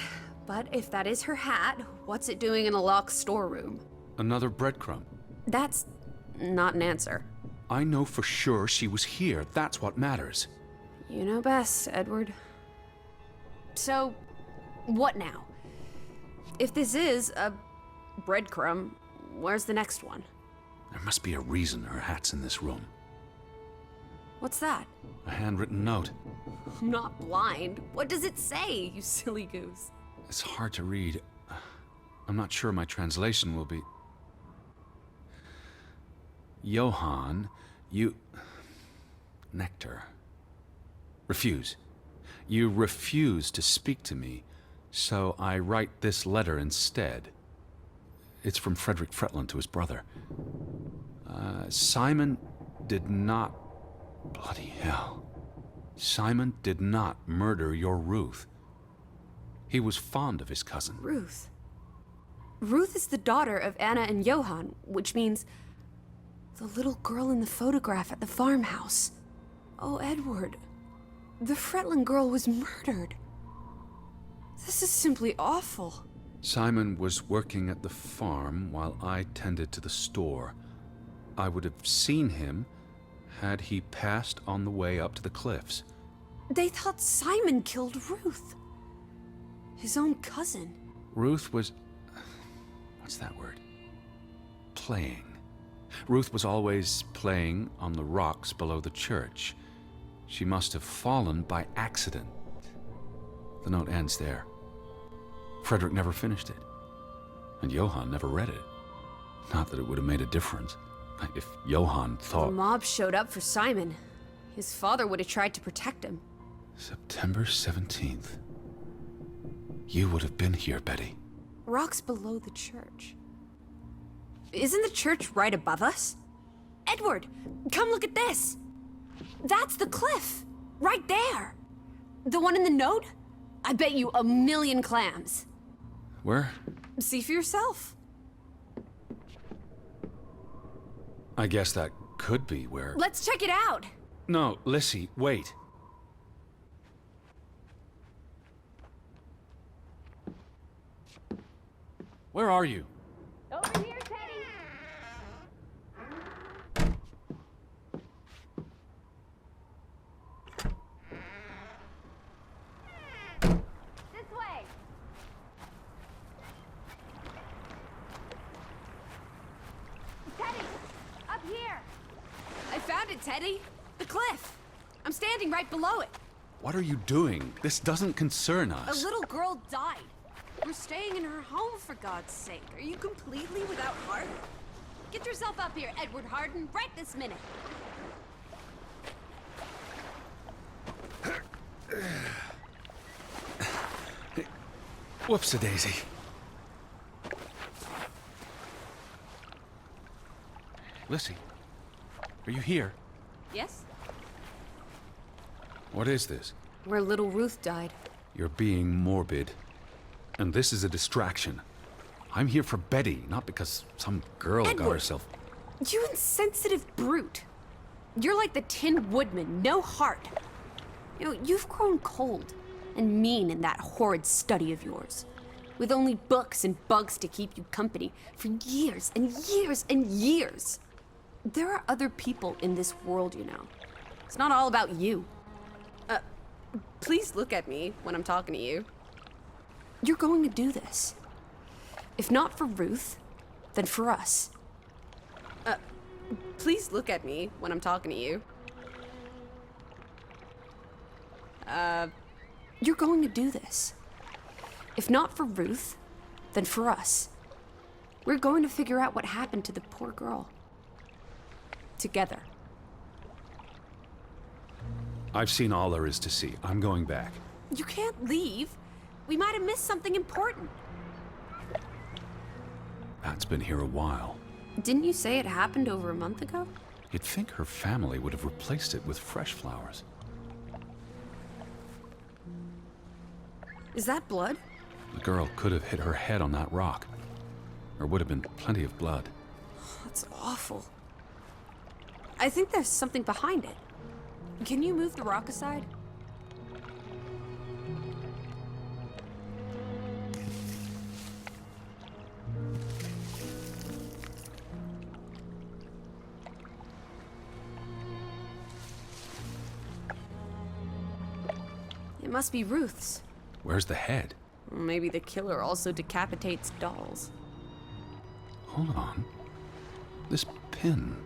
but if that is her hat, what's it doing in a locked storeroom? Another breadcrumb. That's not an answer. I know for sure she was here. That's what matters. You know best, Edward. So, what now? If this is a breadcrumb, where's the next one? There must be a reason her hat's in this room. What's that? A handwritten note. I'm not blind. What does it say, you silly goose? It's hard to read. I'm not sure my translation will be... Johann, you... Nectar. Refuse. You refuse to speak to me, so I write this letter instead. It's from Frederick Fretland to his brother. Simon did not... Bloody hell. Simon did not murder your Ruth. He was fond of his cousin. Ruth. Ruth is the daughter of Anna and Johann, which means the little girl in the photograph at the farmhouse. Oh, Edward. The Fretland girl was murdered. This is simply awful. Simon was working at the farm while I tended to the store. I would have seen him had he passed on the way up to the cliffs. They thought Simon killed Ruth. His own cousin. Ruth was... what's that word? Playing. Ruth was always playing on the rocks below the church. She must have fallen by accident. The note ends there. Frederick never finished it. And Johann never read it. Not that it would have made a difference. If Johann thought... The mob showed up for Simon. His father would have tried to protect him. September 17th. You would have been here, Betty. Rocks below the church. Isn't the church right above us? Edward, come look at this. That's the cliff. Right there. The one in the note? I bet you 1,000,000 clams. Where? See for yourself. I guess that could be where... Let's check it out. No, Lissy, wait. Where are you? Over here, Teddy. This way. Teddy, up here. I found it, Teddy. The cliff. I'm standing right below it. What are you doing? This doesn't concern A us. little girl died. We're staying in her home, for God's sake. Are you completely without heart? Get yourself up here, Edward Harden, right this minute. Whoops-a-daisy. Lissy, are you here? Yes? What is this? Where little Ruth died. You're being morbid. And this is a distraction. I'm here for Betty, not because some girl got Edward! herself... You insensitive brute. You're like the Tin Woodman, no heart. You know, you've grown cold and mean in that horrid study of yours. With only books and bugs to keep you company for years and years and years. There are other people in this world, you know. It's not all about you. Please look at me when I'm talking to you. You're going to do this. If not for Ruth, then for us. Please look at me when I'm talking to you. You're going to do this. If not for Ruth, then for us. We're going to figure out what happened to the poor girl. Together. I've seen all there is to see. I'm going back. You can't leave. We might have missed something important. Pat's been here a while. Didn't you say it happened over a month ago? You'd think her family would have replaced it with fresh flowers. Is that blood? The girl could have hit her head on that rock. There would have been plenty of blood. That's awful. I think there's something behind it. Can you move the rock aside? It must be Ruth's. Where's the head? Maybe the killer also decapitates dolls. Hold on. This pin.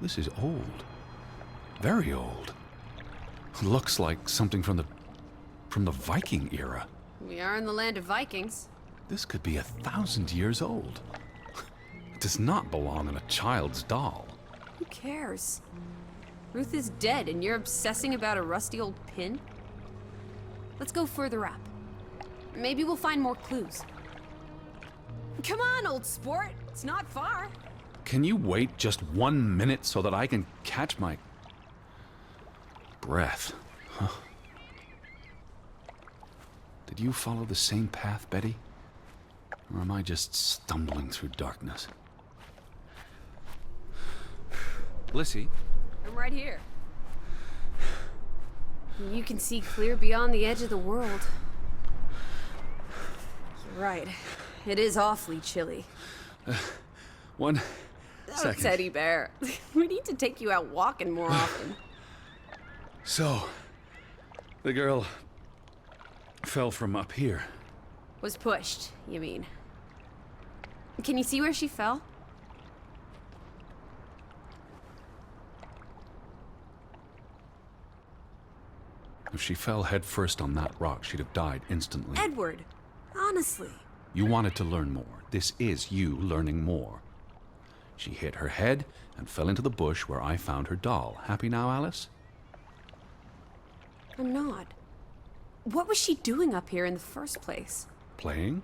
This is old. Very old. Looks like something from the Viking era. We are in the land of Vikings. This could be 1,000 years old. It does not belong on a child's doll. Who cares? Ruth is dead and you're obsessing about a rusty old pin? Let's go further up. Maybe we'll find more clues. Come on, old sport. It's not far. Can you wait just 1 minute so that I can catch my breath? Huh. Did you follow the same path, Betty? Or am I just stumbling through darkness? Lissy? I'm right here. You can see clear beyond the edge of the world. Right. It is awfully chilly. One Oh, second. Teddy Bear. We need to take you out walking more often. So, the girl fell from up here. Was pushed, you mean? Can you see where she fell? If she fell headfirst on that rock, she'd have died instantly. Edward, honestly. You wanted to learn more. This is you learning more. She hit her head and fell into the bush where I found her doll. Happy now, Alice? I'm not. What was she doing up here in the first place? Playing?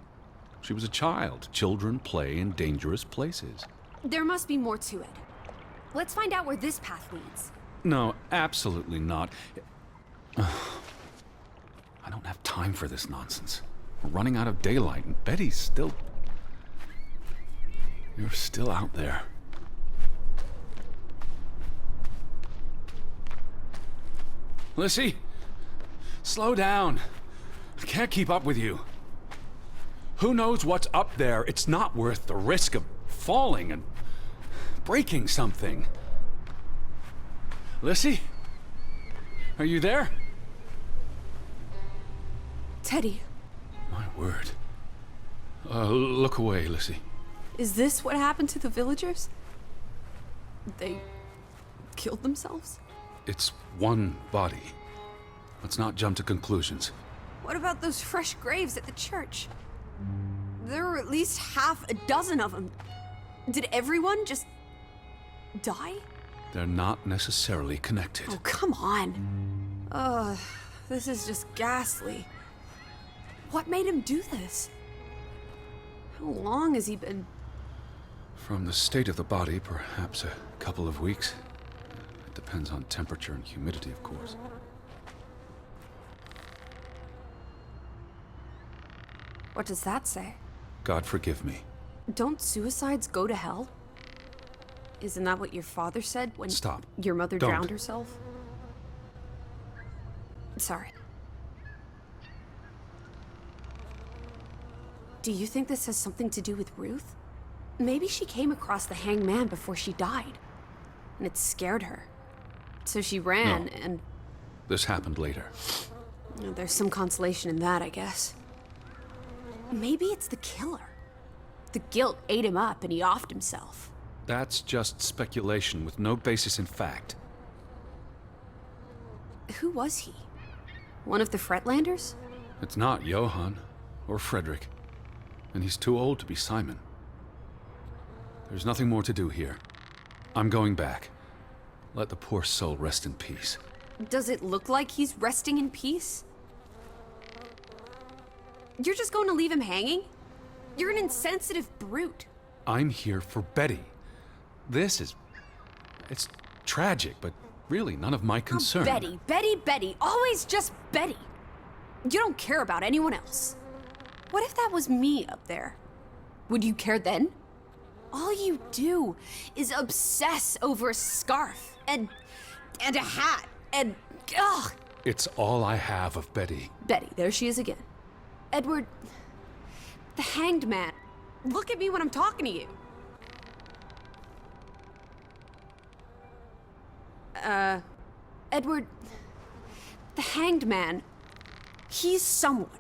She was a child. Children play in dangerous places. There must be more to it. Let's find out where this path leads. No, absolutely not. I don't have time for this nonsense. We're running out of daylight, and Betty's still... You're still out there. Lissy, slow down. I can't keep up with you. Who knows what's up there? It's not worth the risk of falling and breaking something. Lissy? Are you there? Teddy, My word. Look away, Lissy. is this what happened to the villagers? They killed themselves? It's one body. Let's not jump to conclusions. What about those fresh graves at the church? There were at least half a dozen of them. Did everyone just die? They're not necessarily connected. Oh, come on. Ugh, this is just ghastly. What made him do this? How long has he been... From the state of the body, perhaps a couple of weeks. It depends on temperature and humidity, of course. What does that say? God forgive me. Don't suicides go to hell? Isn't that what your father said when Stop. your mother Don't. drowned herself? Sorry. Do you think this has something to do with Ruth? Maybe she came across the hanged man before she died, and it scared her. So she ran, No. and This happened later. there's some consolation in that, I guess. Maybe it's the killer. The guilt ate him up, and he offed himself. That's just speculation with no basis in fact. Who was he? One of the Fretlanders? It's not Johann or Frederick, and he's too old to be Simon. There's nothing more to do here. I'm going back. Let the poor soul rest in peace. Does it look like he's resting in peace? You're just going to leave him hanging? You're an insensitive brute. I'm here for Betty. It's tragic, but really none of my concern. Oh, Betty, always just Betty. You don't care about anyone else. What if that was me up there? Would you care then? All you do is obsess over a scarf and a hat and ugh. It's all I have of Betty. Betty, there she is again. Edward, the hanged man. Look at me when I'm talking to you. Edward, the hanged man, he's someone.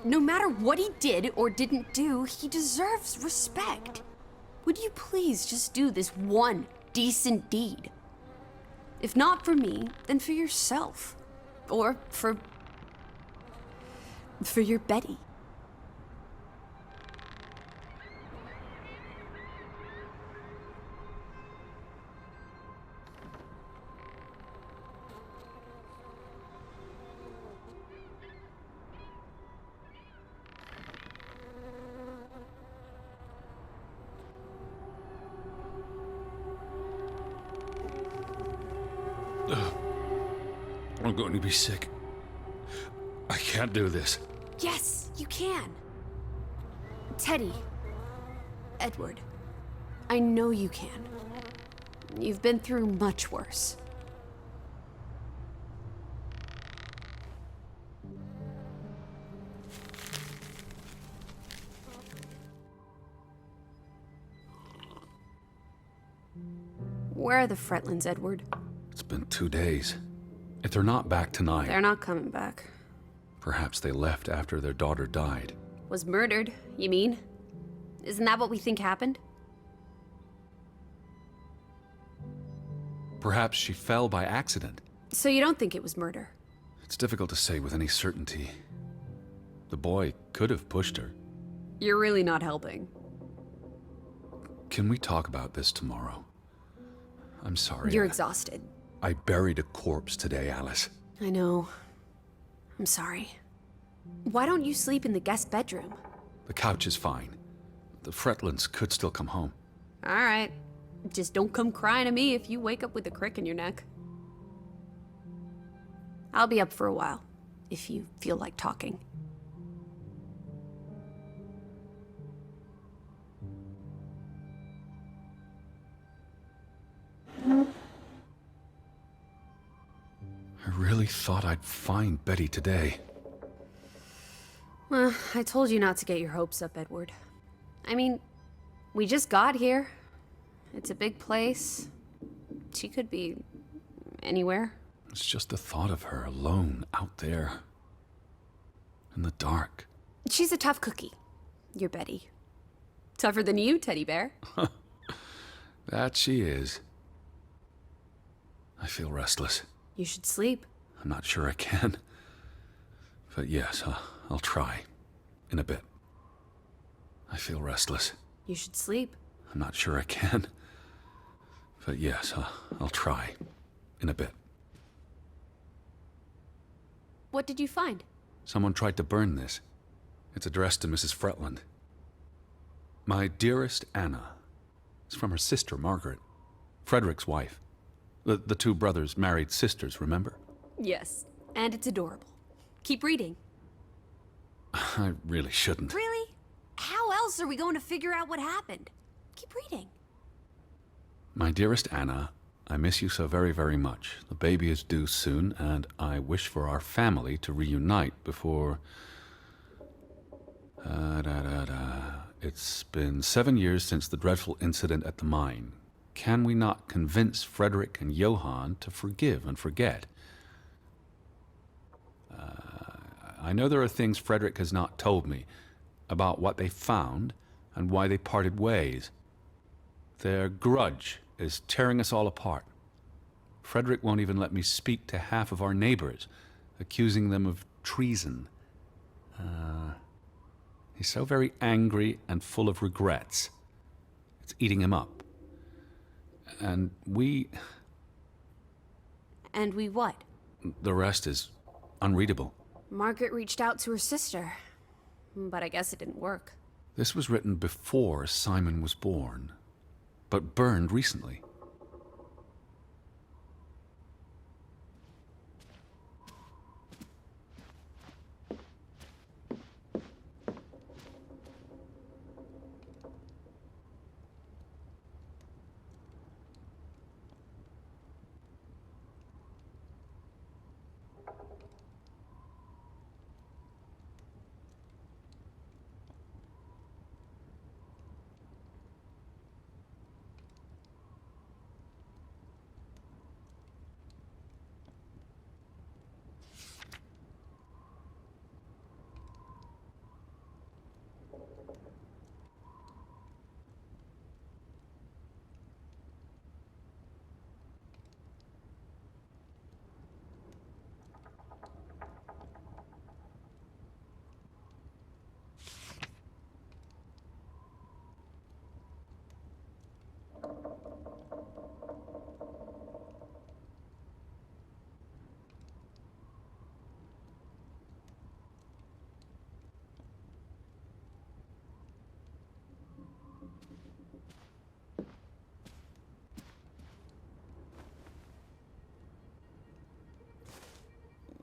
No matter what he did or didn't do, he deserves respect. Would you please just do this one decent deed? If not for me, then for yourself. Or for your Betty. I'm going to be sick. I can't do this. Yes, you can. Teddy. Edward. I know you can. You've been through much worse. Where are the Fretlands, Edward? It's been 2 days. If they're not back tonight, They're not coming back. perhaps they left after their daughter died. Was murdered, you mean? Isn't that what we think happened? Perhaps she fell by accident. So you don't think it was murder? It's difficult to say with any certainty. The boy could have pushed her. You're really not helping. Can we talk about this tomorrow? I'm sorry. You're exhausted. I buried a corpse today, Alice. I know. I'm sorry. Why don't you sleep in the guest bedroom? The couch is fine. The Fretlands could still come home. All right. Just don't come crying to me if you wake up with a crick in your neck. I'll be up for a while, if you feel like talking. I really thought I'd find Betty today. Well, I told you not to get your hopes up, Edward. I mean, we just got here. It's a big place. She could be anywhere. It's just the thought of her alone out there. In the dark. She's a tough cookie. Your Betty. Tougher than you, teddy bear. That she is. I feel restless. You should sleep. I'm not sure I can. But yes, I'll try. In a bit. I feel restless. You should sleep. I'm not sure I can. But yes, I'll try. In a bit. What did you find? Someone tried to burn this. It's addressed to Mrs. Fretland. My dearest Anna. It's from her sister, Margaret. Frederick's wife. The two brothers married sisters, remember? Yes, and it's adorable. Keep reading. I really shouldn't. Really? How else are we going to figure out what happened? Keep reading. My dearest Anna, I miss you so very, very much. The baby is due soon, and I wish for our family to reunite before... It's been 7 years since the dreadful incident at the mine. Can we not convince Frederick and Johann to forgive and forget? I know there are things Frederick has not told me about what they found and why they parted ways. Their grudge is tearing us all apart. Frederick won't even let me speak to half of our neighbors, accusing them of treason. He's so very angry and full of regrets. It's eating him up. And we... And we what? The rest is unreadable. Margaret reached out to her sister, but I guess it didn't work. This was written before Simon was born, but burned recently.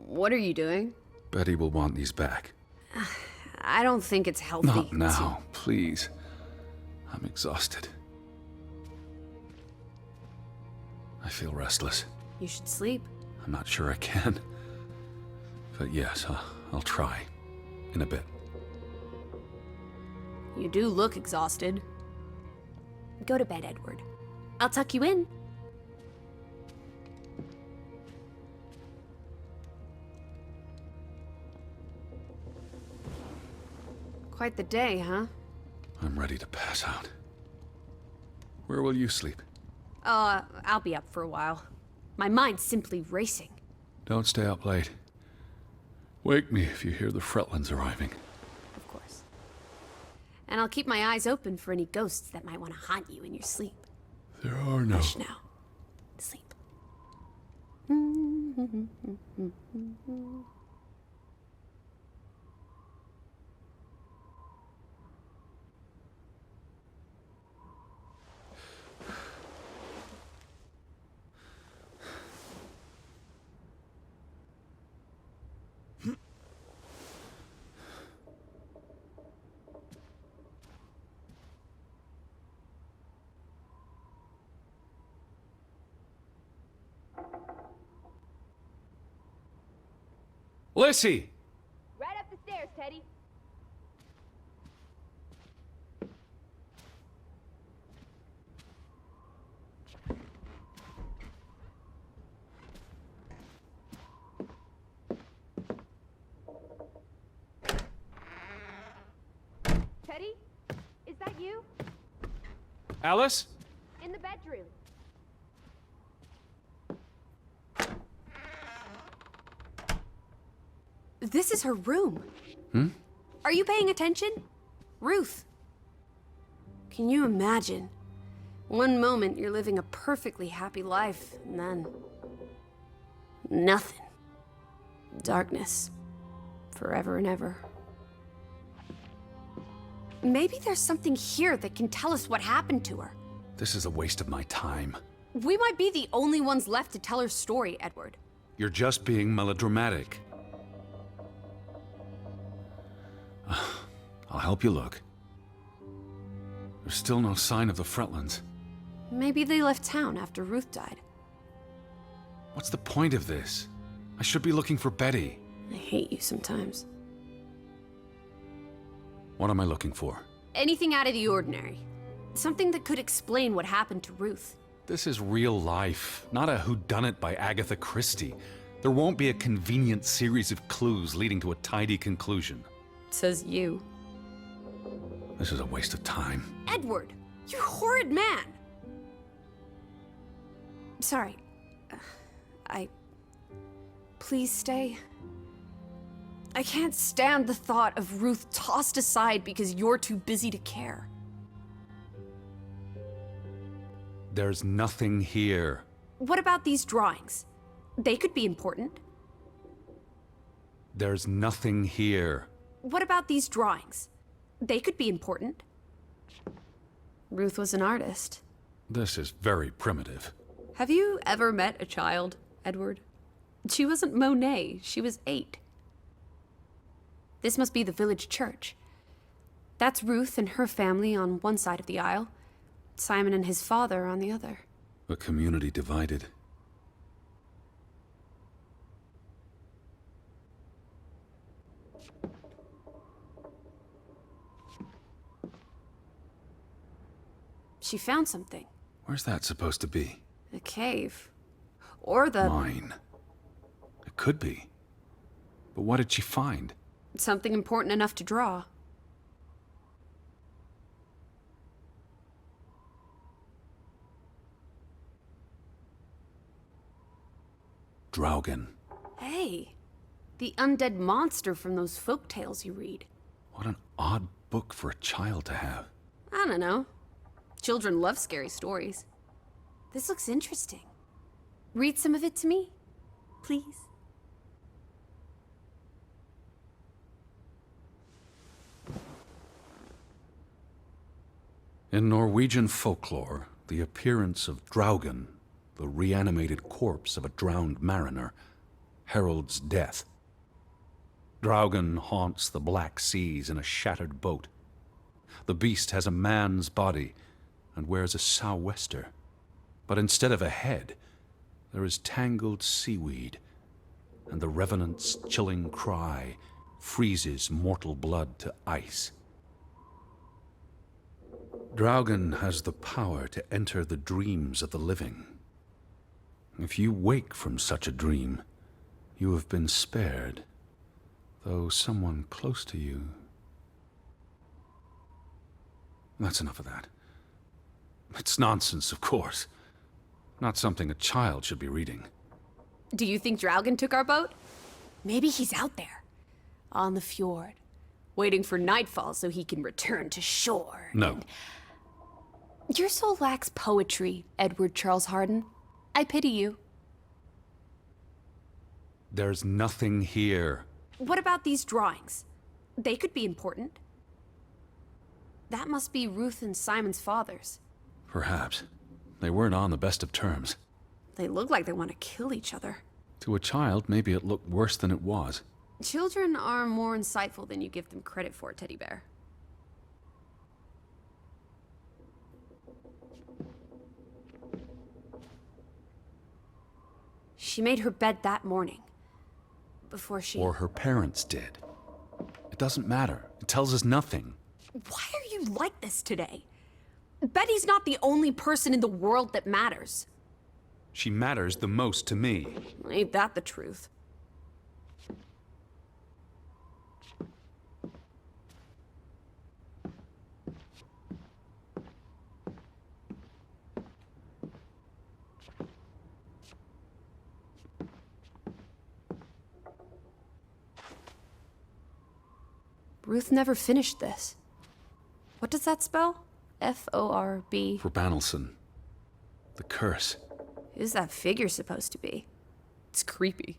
What are you doing? Betty will want these back. I don't think it's healthy. Not now, please. I'm exhausted. I feel restless. You should sleep. I'm not sure I can. But yes, I'll try. In a bit. You do look exhausted. Go to bed, Edward. I'll tuck you in. Quite the day, huh? I'm ready to pass out. Where will you sleep? I'll be up for a while. My mind's simply racing. Don't stay up late. Wake me if you hear the Fretlands arriving. Of course. And I'll keep my eyes open for any ghosts that might want to haunt you in your sleep. There are no... Hush now. Sleep. Lissy! Right up the stairs, Teddy. Teddy? Is that you? Alice? In the bedroom. This is her room. Are you paying attention? Ruth. Can you imagine? One moment you're living a perfectly happy life, and then... nothing. Darkness. Forever and ever. Maybe there's something here that can tell us what happened to her. This is a waste of my time. We might be the only ones left to tell her story, Edward. You're just being melodramatic. I'll help you look. There's still no sign of the Fretlands. Maybe they left town after Ruth died. What's the point of this? I should be looking for Betty. I hate you sometimes. What am I looking for? Anything out of the ordinary. Something that could explain what happened to Ruth. This is real life, not a whodunit by Agatha Christie. There won't be a convenient series of clues leading to a tidy conclusion. Says you. This is a waste of time. Edward! You horrid man! Sorry. Please stay. I can't stand the thought of Ruth tossed aside because you're too busy to care. There's nothing here. What about these drawings? They could be important. There's nothing here. What about these drawings? They could be important. Ruth was an artist. This is very primitive. Have you ever met a child, Edward? She wasn't Monet, she was 8. This must be the village church. That's Ruth and her family on one side of the aisle, Simon and his father on the other. A community divided. She found something. Where's that supposed to be? A cave. Or the... Mine. It could be. But what did she find? something important enough to draw. Draugen. Hey, the undead monster from those folk tales you read. What an odd book for a child to have. I don't know. Children love scary stories. This looks interesting. Read some of it to me, please. In Norwegian folklore, the appearance of Draugen, the reanimated corpse of a drowned mariner, heralds death. Draugen haunts the Black Seas in a shattered boat. The beast has a man's body and wears a sou'wester. But instead of a head, there is tangled seaweed, and the revenant's chilling cry freezes mortal blood to ice. Draugen has the power to enter the dreams of the living. If you wake from such a dream, you have been spared, though someone close to you That's enough of that. It's nonsense, of course. Not something a child should be reading. Do you think Draugen took our boat? Maybe he's out there, on the fjord, waiting for nightfall so he can return to shore. No. Your soul lacks poetry, Edward Charles Harden. I pity you. There's nothing here. What about these drawings? They could be important. That must be Ruth and Simon's fathers. Perhaps. They weren't on the best of terms. They look like they want to kill each other. To a child, maybe it looked worse than it was. Children are more insightful than you give them credit for, Teddy Bear. She made her bed that morning. Before she... Or her parents did. It doesn't matter. It tells us nothing. Why are you like this today? Betty's not the only person in the world that matters. She matters the most to me. Ain't that the truth? Ruth never finished this. What does that spell? F-O-R-B. For Banelson. The curse. Who's that figure supposed to be? It's creepy.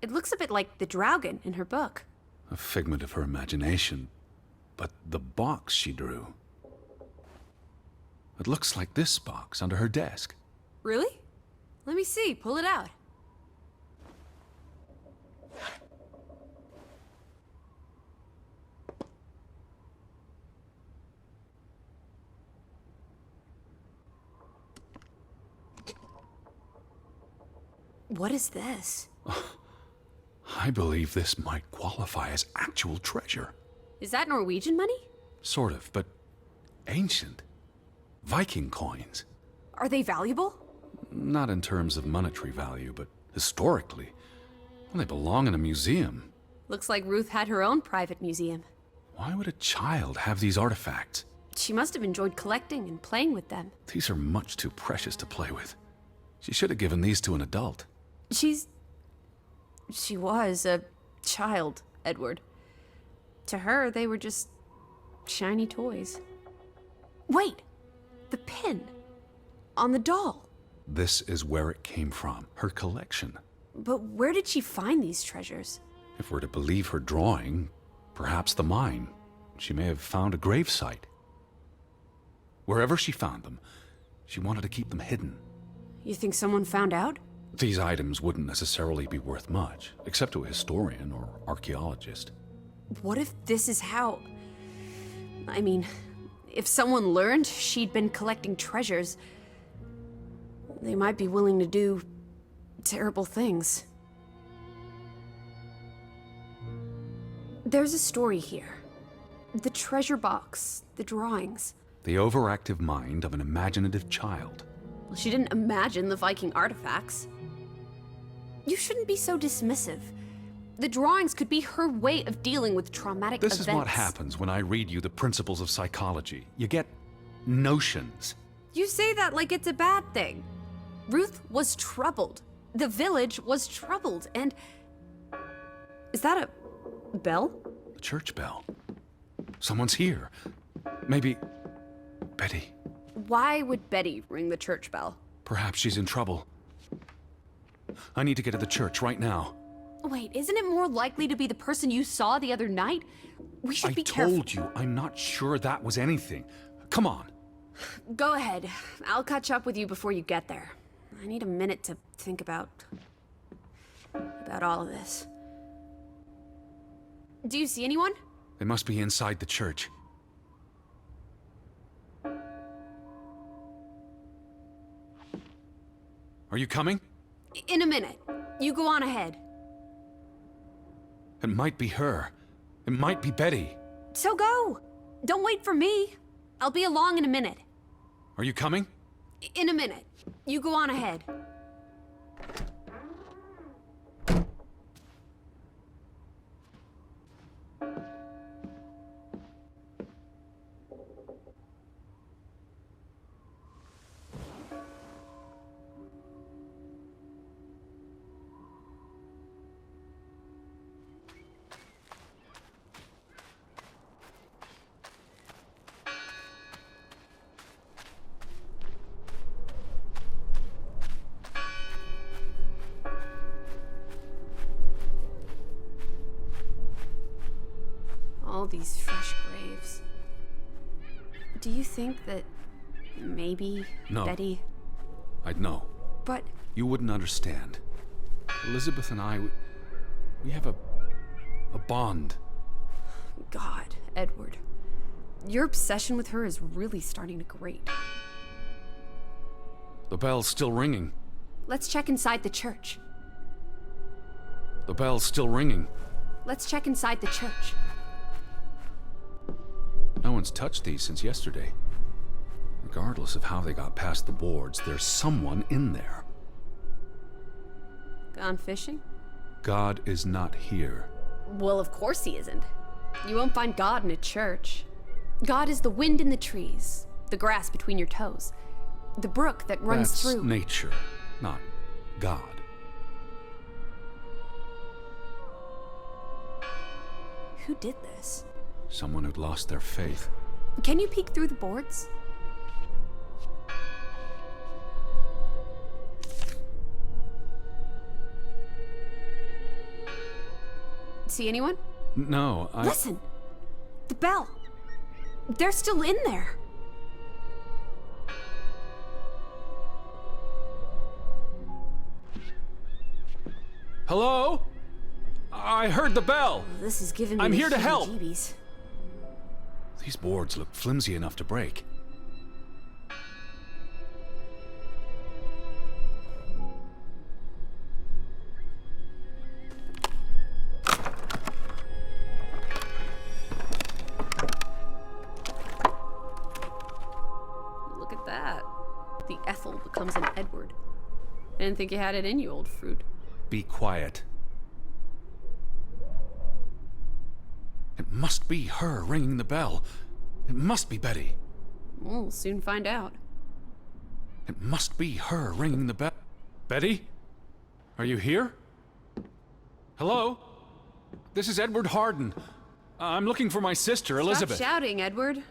It looks a bit like the Draugen in her book. A figment of her imagination. But the box she drew... It looks like this box under her desk. Really? Let me see. Pull it out. What is this? I believe this might qualify as actual treasure. Is that Norwegian money? Sort of, but ancient. Viking coins. Are they valuable? Not in terms of monetary value, but historically. Well, they belong in a museum. Looks like Ruth had her own private museum. Why would a child have these artifacts? She must have enjoyed collecting and playing with them. These are much too precious to play with. She should have given these to an adult. She was a child, Edward. To her, they were just shiny toys. Wait! The pin. On the doll. This is where it came from. Her collection. But where did she find these treasures? If we're to believe her drawing, perhaps the mine. She may have found a gravesite. Wherever she found them, she wanted to keep them hidden. You think someone found out? These items wouldn't necessarily be worth much, except to a historian or archaeologist. What if this is how... I mean, if someone learned she'd been collecting treasures, they might be willing to do terrible things. There's a story here. The treasure box, the drawings. The overactive mind of an imaginative child. Well, she didn't imagine the Viking artifacts. You shouldn't be so dismissive. The drawings could be her way of dealing with traumatic events. This is what happens when I read you the principles of psychology. You get notions. You say that like it's a bad thing. Ruth was troubled. The village was troubled, and... Is that a bell? The church bell. Someone's here. Maybe... Betty. Why would Betty ring the church bell? Perhaps she's in trouble. I need to get to the church right now. Wait, isn't it more likely to be the person you saw the other night? We should be careful. I told you, I'm not sure that was anything. Come on. Go ahead. I'll catch up with you before you get there. I need a minute to think about all of this. Do you see anyone? They must be inside the church. Are you coming? In a minute. You go on ahead. It might be her. It might be Betty. So go. Don't wait for me. I'll be along in a minute. Are you coming? In a minute. You go on ahead. All these fresh graves. Do you think that maybe No. Betty... I'd know. But You wouldn't understand. Elizabeth and I, we have a bond. God, Edward. Your obsession with her is really starting to grate. The bell's still ringing. Let's check inside the church. The bell's still ringing. Let's check inside the church. No one's touched these since yesterday. Regardless of how they got past the boards, there's someone in there. Gone fishing? God is not here. Well, of course he isn't. You won't find God in a church. God is the wind in the trees, the grass between your toes, the brook that runs That's through... nature, not God. Who did this? Someone who'd lost their faith. Can you peek through the boards? See anyone? No, Listen! The bell! They're still in there! Hello? I heard the bell! This is giving me I'm the here to help. heebie-jeebies. These boards look flimsy enough to break. Look at that. The Ethel becomes an Edward. I didn't think you had it in you, old fruit. Be quiet. It must be her ringing the bell. It must be Betty. We'll soon find out. It must be her ringing the bell. Betty? Are you here? Hello? This is Edward Harden. I'm looking for my sister, Elizabeth. Stop shouting, Edward.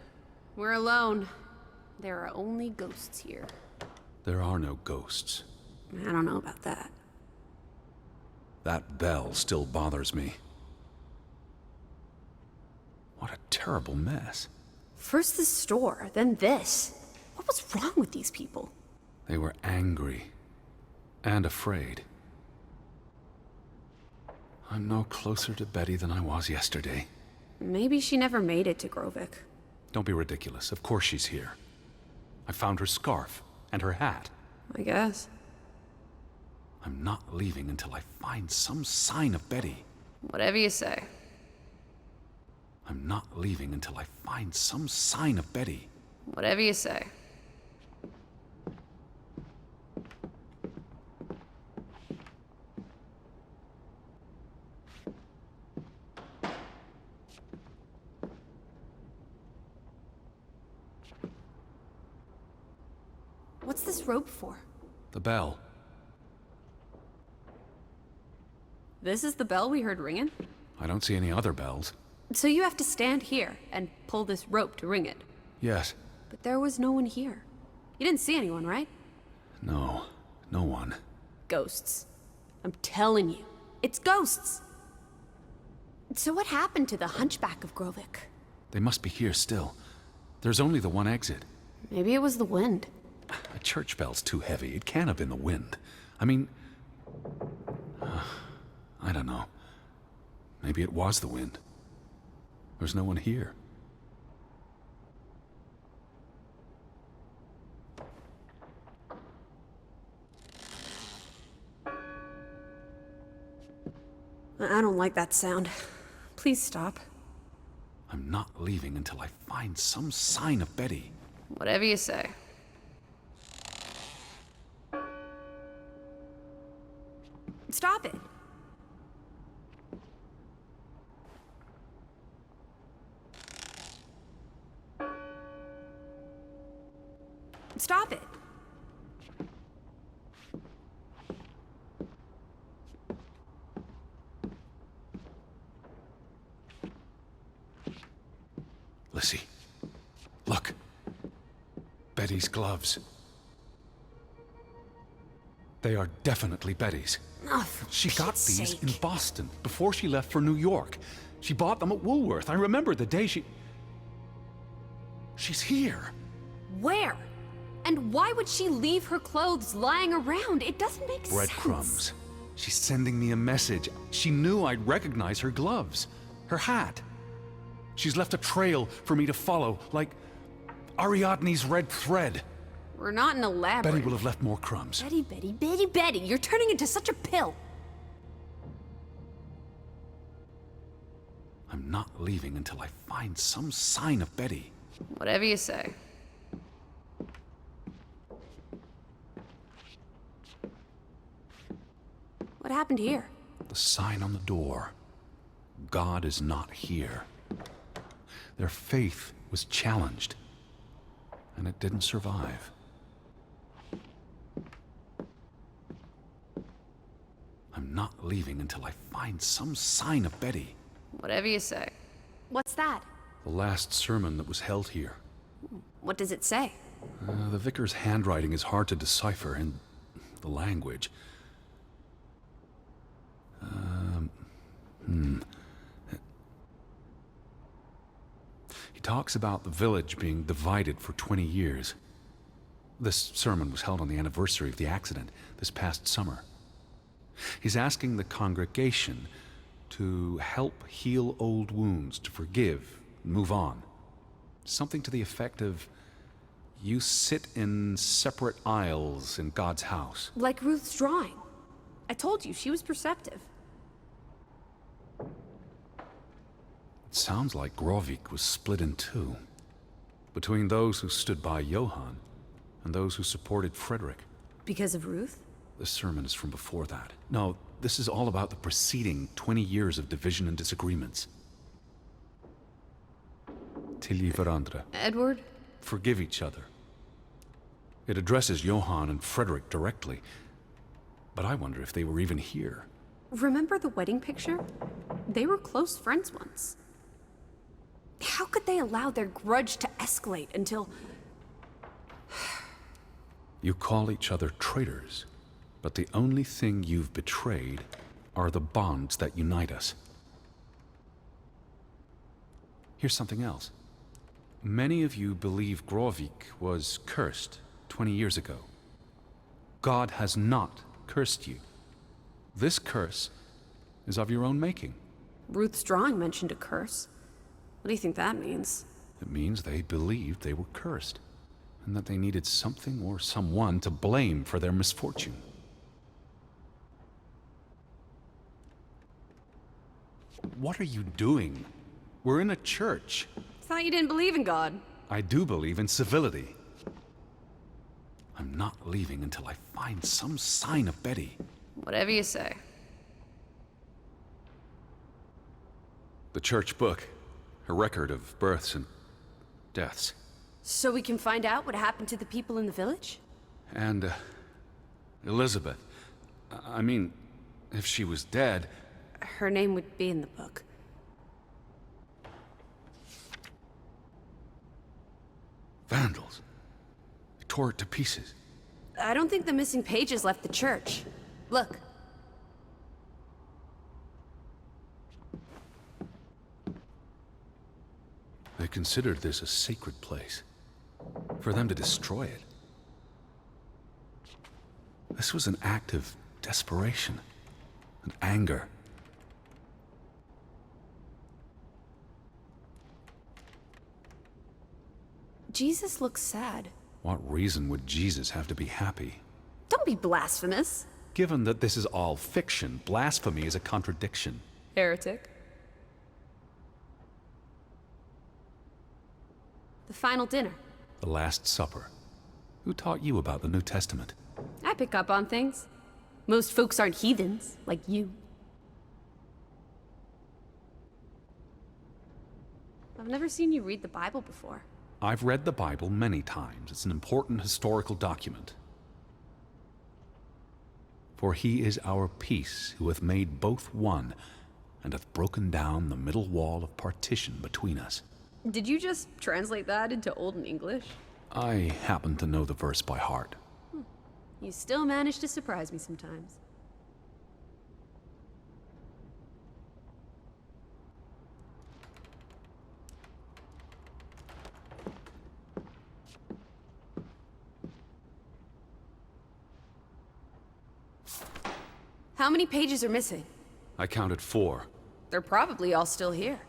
We're alone. There are only ghosts here. There are no ghosts. I don't know about that. That bell still bothers me. What a terrible mess. First the store, then this. What was wrong with these people? They were angry and afraid. I'm no closer to Betty than I was yesterday. Maybe she never made it to Grovik. Don't be ridiculous. Of course she's here. I found her scarf and her hat. I guess. I'm not leaving until I find some sign of Betty. Whatever you say. I'm not leaving until I find some sign of Betty. Whatever you say. What's this rope for? The bell. This is the bell we heard ringing? I don't see any other bells. So you have to stand here and pull this rope to ring it. Yes. But there was no one here. You didn't see anyone, right? No. No one. Ghosts. I'm telling you. It's ghosts! So what happened to the hunchback of Grovik? They must be here still. There's only the one exit. Maybe it was the wind. A church bell's too heavy. It can't have been the wind. I mean... I don't know. Maybe it was the wind. There's no one here. I don't like that sound. Please stop. I'm not leaving until I find some sign of Betty. Whatever you say. Stop it! Stop it! Lissy, look. Betty's gloves. They are definitely Betty's. Oh, for She got Pete's these sake. in Boston before she left for New York. She bought them at Woolworth. I remember the day She's here. Where? And why would she leave her clothes lying around? It doesn't make sense. Breadcrumbs. She's sending me a message. She knew I'd recognize her gloves, her hat. She's left a trail for me to follow, like Ariadne's red thread. We're not in a labyrinth. Betty will have left more crumbs. Betty, you're turning into such a pill. I'm not leaving until I find some sign of Betty. Whatever you say. What happened here? The sign on the door. God is not here. Their faith was challenged, and it didn't survive. I'm not leaving until I find some sign of Betty. Whatever you say. What's that? The last sermon that was held here. What does it say? The vicar's handwriting is hard to decipher, and the language. He talks about the village being divided for 20 years. This sermon was held on the anniversary of the accident this past summer. He's asking the congregation to help heal old wounds, to forgive, move on. Something to the effect of, you sit in separate aisles in God's house. Like Ruth's drawing. I told you, she was perceptive. It sounds like Grovik was split in two, between those who stood by Johann and those who supported Frederick. Because of Ruth? The sermon is from before that. No, this is all about the preceding 20 years of division and disagreements. Tilly Varandra. Edward? Forgive each other. It addresses Johann and Frederick directly, but I wonder if they were even here. Remember the wedding picture? They were close friends once. How could they allow their grudge to escalate until... You call each other traitors, but the only thing you've betrayed are the bonds that unite us. Here's something else. Many of you believe Grovik was cursed 20 years ago. God has not cursed you. This curse is of your own making. Ruth's drawing mentioned a curse. What do you think that means? It means they believed they were cursed, and that they needed something or someone to blame for their misfortune. What are you doing? We're in a church. Thought you didn't believe in God. I do believe in civility. I'm not leaving until I find some sign of Betty. Whatever you say. The church book, a record of births and deaths. So we can find out what happened to the people in the village? And, Elizabeth. I mean, if she was dead... Her name would be in the book. Vandals. They tore it to pieces. I don't think the missing pages left the church. Look. They considered this a sacred place. For them to destroy it. This was an act of desperation and anger. Jesus looks sad. What reason would Jesus have to be happy? Don't be blasphemous. Given that this is all fiction, blasphemy is a contradiction. Heretic. The final dinner. The Last Supper. Who taught you about the New Testament? I pick up on things. Most folks aren't heathens, like you. I've never seen you read the Bible before. I've read the Bible many times. It's an important historical document. For he is our peace, who hath made both one, and hath broken down the middle wall of partition between us. Did you just translate that into Olden English? I happen to know the verse by heart. You still manage to surprise me sometimes. How many pages are missing? I counted 4. They're probably all still here.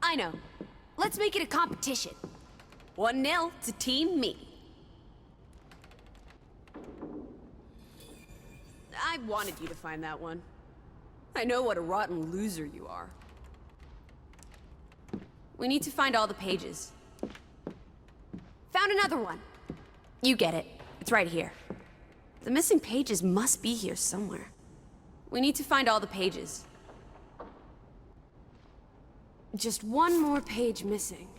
I know. Let's make it a competition. 1-0 to Team Me. I wanted you to find that one. I know what a rotten loser you are. We need to find all the pages. Found another one. You get it. It's right here. The missing pages must be here somewhere. We need to find all the pages. Just one more page missing.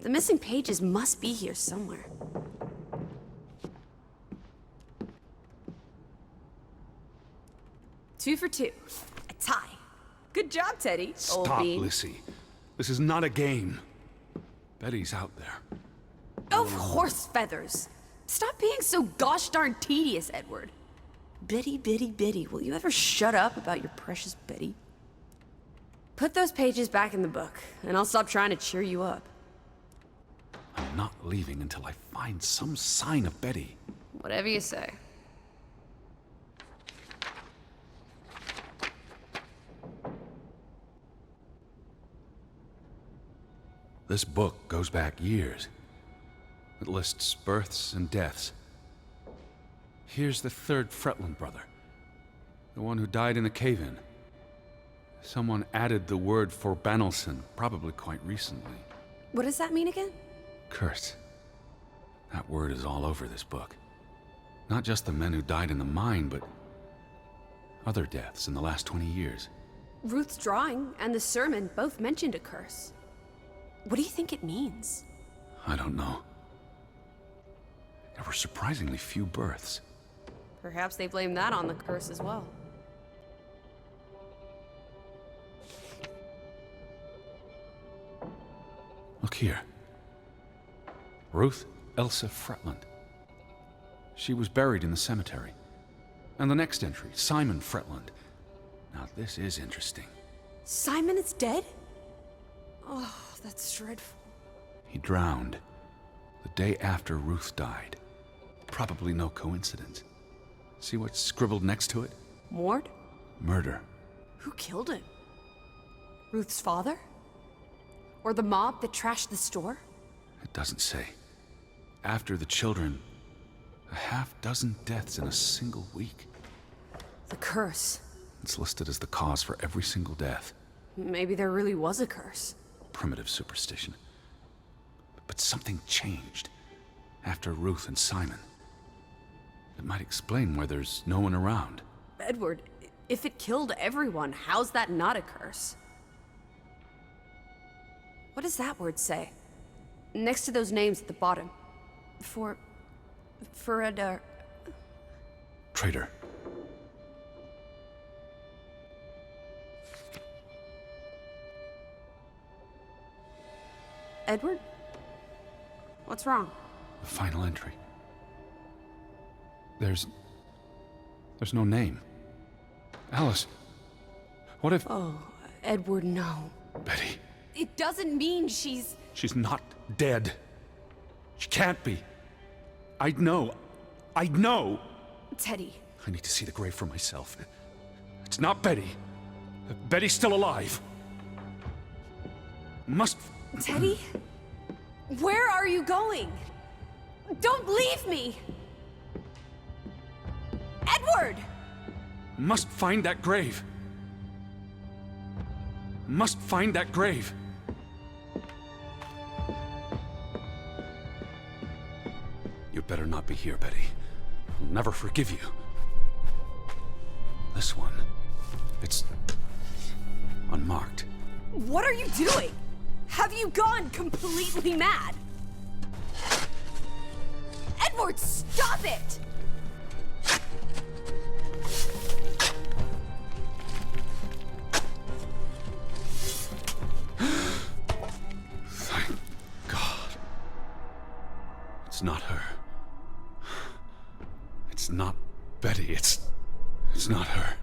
The missing pages must be here somewhere. Two for two. A tie. Good job, Teddy. Old Stop, bean. Lissy. This is not a game. Betty's out there. Of horse feathers. Stop being so gosh darn tedious, Edward. Bitty, bitty, bitty. Will you ever shut up about your precious Betty? Put those pages back in the book, and I'll stop trying to cheer you up. I'm not leaving until I find some sign of Betty. Whatever you say. This book goes back years. It lists births and deaths. Here's the 3rd Fretland brother. The one who died in the cave-in. Someone added the word for Banelson, probably quite recently. What does that mean again? Curse. That word is all over this book. Not just the men who died in the mine, but other deaths in the last 20 years. Ruth's drawing and the sermon both mentioned a curse. What do you think it means? I don't know. There were surprisingly few births. Perhaps they blame that on the curse as well. Look here. Ruth Elsa Fretland. She was buried in the cemetery. And the next entry, Simon Fretland. Now this is interesting. Simon is dead? Oh, that's dreadful. He drowned the day after Ruth died. Probably no coincidence. See what's scribbled next to it? Mord? Murder. Who killed him? Ruth's father? Or the mob that trashed the store? It doesn't say. After the children, a half-dozen deaths in a single week. The curse. It's listed as the cause for every single death. Maybe there really was a curse. Primitive superstition. But something changed after Ruth and Simon. It might explain why there's no one around. Edward, if it killed everyone, how's that not a curse? What does that word say? Next to those names at the bottom. Traitor. Edward? What's wrong? The final entry. There's no name. Alice, what if... Oh, Edward, no. Betty, It doesn't mean she's... she's not dead. She can't be. I know. Teddy. I need to see the grave for myself. It's not Betty. Betty's still alive. Must... Teddy? Where are you going? Don't leave me! Edward! Must find that grave. Must find that grave. You'd better not be here, Betty. I'll never forgive you. This one, it's unmarked. What are you doing? Have you gone completely mad? Edward, stop it! Thank God. It's not her. It's not Betty. It's not her.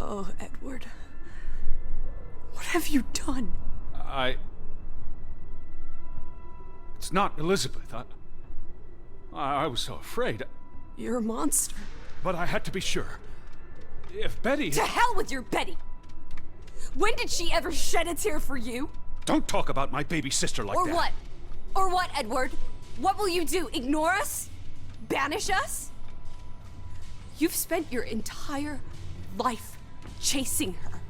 Oh, Oh, Edward. What have you done? It's not Elizabeth. I was so afraid. You're a monster. But I had to be sure. If Betty... To hell with your Betty! When did she ever shed a tear for you? Don't talk about my baby sister like that. Or what? Or what, Edward? What will you do? Ignore us? Banish us? You've spent your entire life chasing her.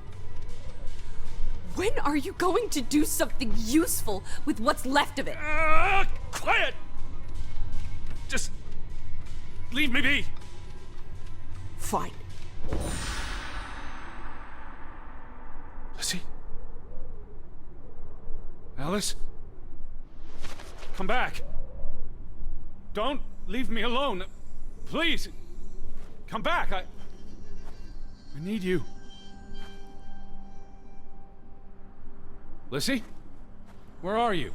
When are you going to do something useful with what's left of it? Quiet! Just... leave me be. Fine. Lizzie? Alice? Come back. Don't leave me alone. Please. Come back. I need you. Lizzie? Where are you?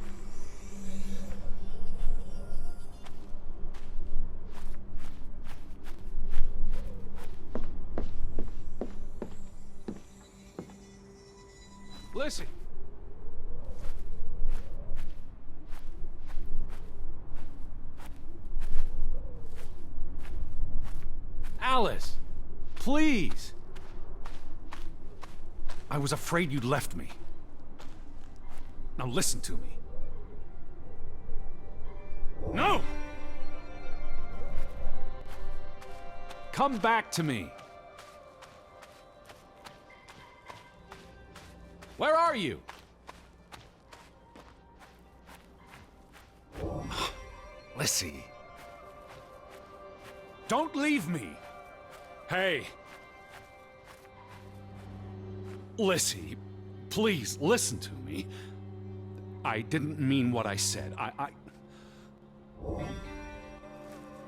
Lizzie? Alice, please. I was afraid you'd left me. Now listen to me. No! Come back to me. Where are you? Lizzie. Don't leave me. Hey. Lizzie, please listen to me. I didn't mean what I said.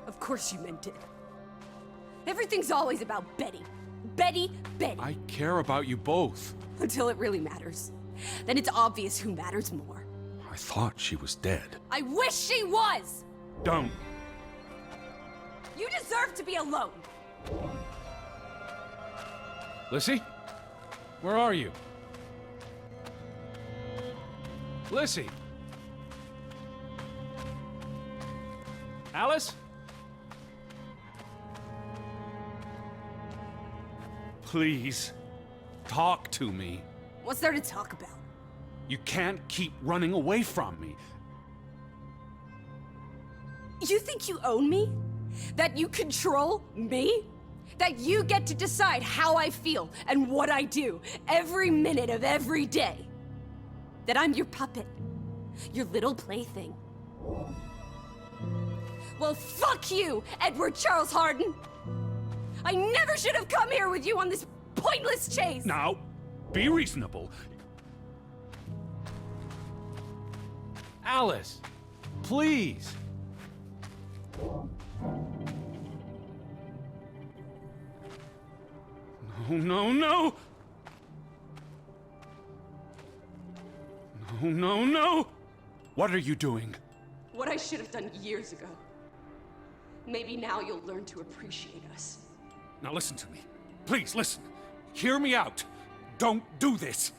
Of course you meant it. Everything's always about Betty. Betty, Betty. I care about you both. Until it really matters. Then it's obvious who matters more. I thought she was dead. I wish she was! Don't. You deserve to be alone. Lizzie? Where are you? Lizzie? Alice? Please, talk to me. What's there to talk about? You can't keep running away from me. You think you own me? That you control me? That you get to decide how I feel and what I do every minute of every day? That I'm your puppet, your little plaything? Well, fuck you, Edward Charles Harden! I never should have come here with you on this pointless chase! Now, be reasonable. Alice, please. No, no, no! No, no, no! What are you doing? What I should have done years ago. Maybe now you'll learn to appreciate us. Now listen to me. Please, listen. Hear me out. Don't do this.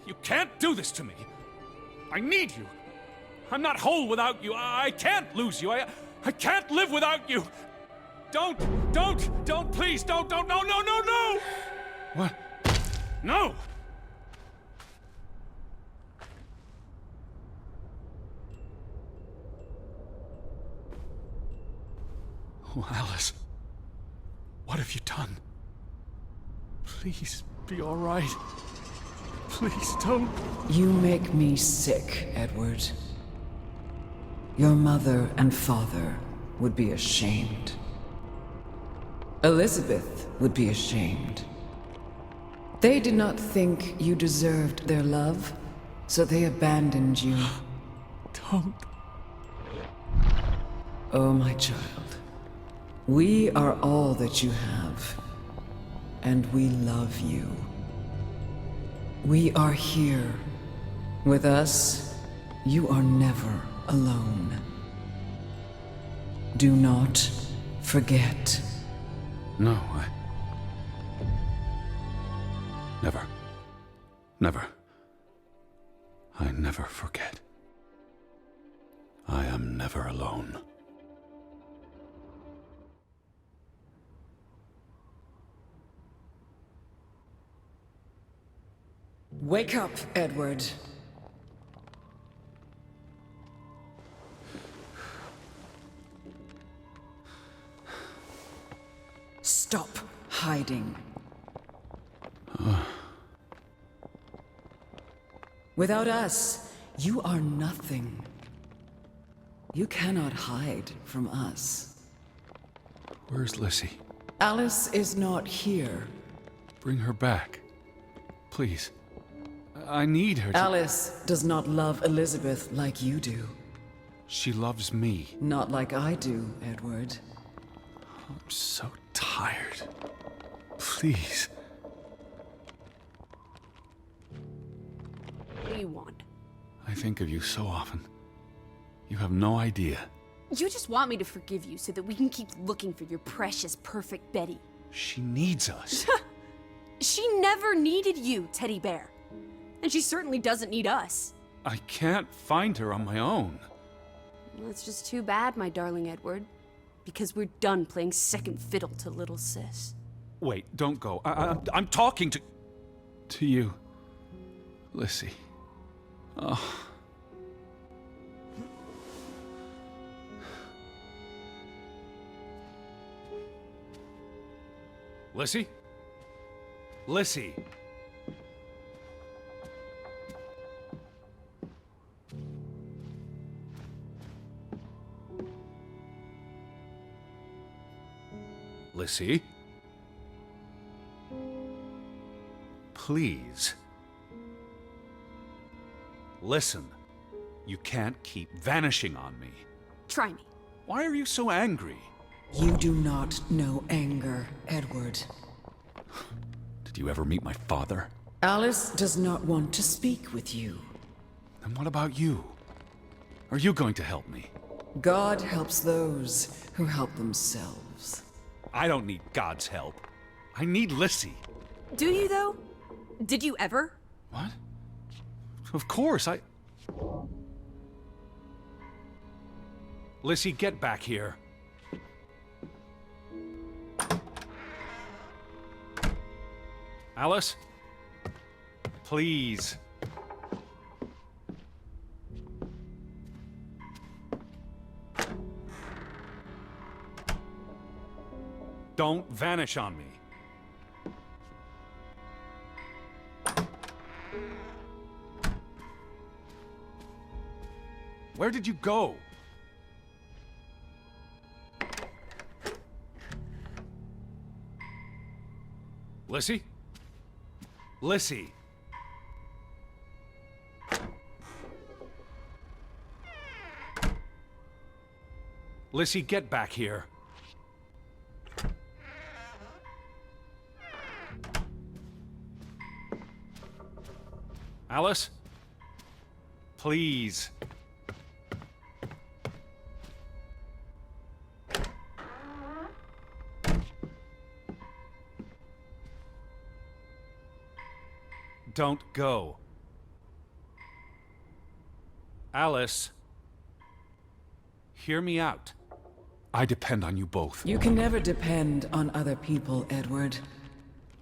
You can't do this to me. I need you. I'm not whole without you. I can't lose you. I can't live without you. Don't, please, don't, no, no, no, no! What? No! Oh, Alice. What have you done? Please, be all right. Please, don't. You make me sick, Edward. Your mother and father would be ashamed. Elizabeth would be ashamed. They did not think you deserved their love, so they abandoned you. Don't. Oh, my child. We are all that you have, and we love you. We are here. With us, you are never alone. Do not forget. No, Never. Never. I never forget. I am never alone. Wake up, Edward. Stop hiding. Without us, you are nothing. You cannot hide from us. Where's Lissy? Alice is not here. Bring her back. Please. I need her to... Alice does not love Elizabeth like you do. She loves me. Not like I do, Edward. I'm so tired. Please. What do you want? I think of you so often. You have no idea. You just want me to forgive you so that we can keep looking for your precious, perfect Betty. She needs us. She never needed you, Teddy Bear. And she certainly doesn't need us. I can't find her on my own. Well, it's just too bad, my darling Edward. Because we're done playing second fiddle to little sis. Wait, don't go. I'm talking to... To you. Lissy. Oh. Lissy? Lissy! Lissy? Please. Listen. You can't keep vanishing on me. Try me. Why are you so angry? You do not know anger, Edward. Did you ever meet my father? Alice does not want to speak with you. And what about you? Are you going to help me? God helps those who help themselves. I don't need God's help. I need Lissy. Do you, though? Did you ever? What? Of course, Lissy, get back here. Alice? Please. Don't vanish on me. Where did you go? Lissy? Lissy? Lissy, get back here. Alice? Please. Don't go. Alice, hear me out. I depend on you both. You can never depend on other people, Edward.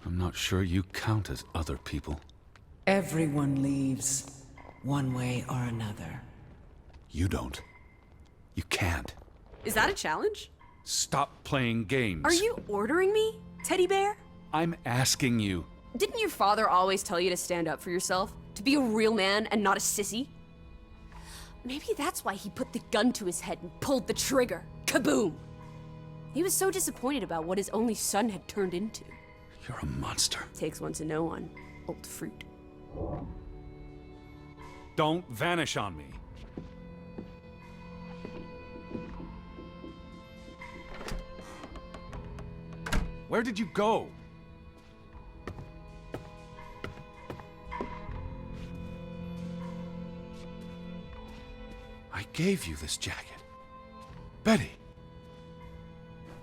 I'm not sure you count as other people. Everyone leaves, one way or another. You don't. You can't. Is that a challenge? Stop playing games. Are you ordering me, Teddy Bear? I'm asking you. Didn't your father always tell you to stand up for yourself? To be a real man and not a sissy? Maybe that's why he put the gun to his head and pulled the trigger. Kaboom! He was so disappointed about what his only son had turned into. You're a monster. Takes one to know one. Old fruit. Don't vanish on me. Where did you go? I gave you this jacket. Betty!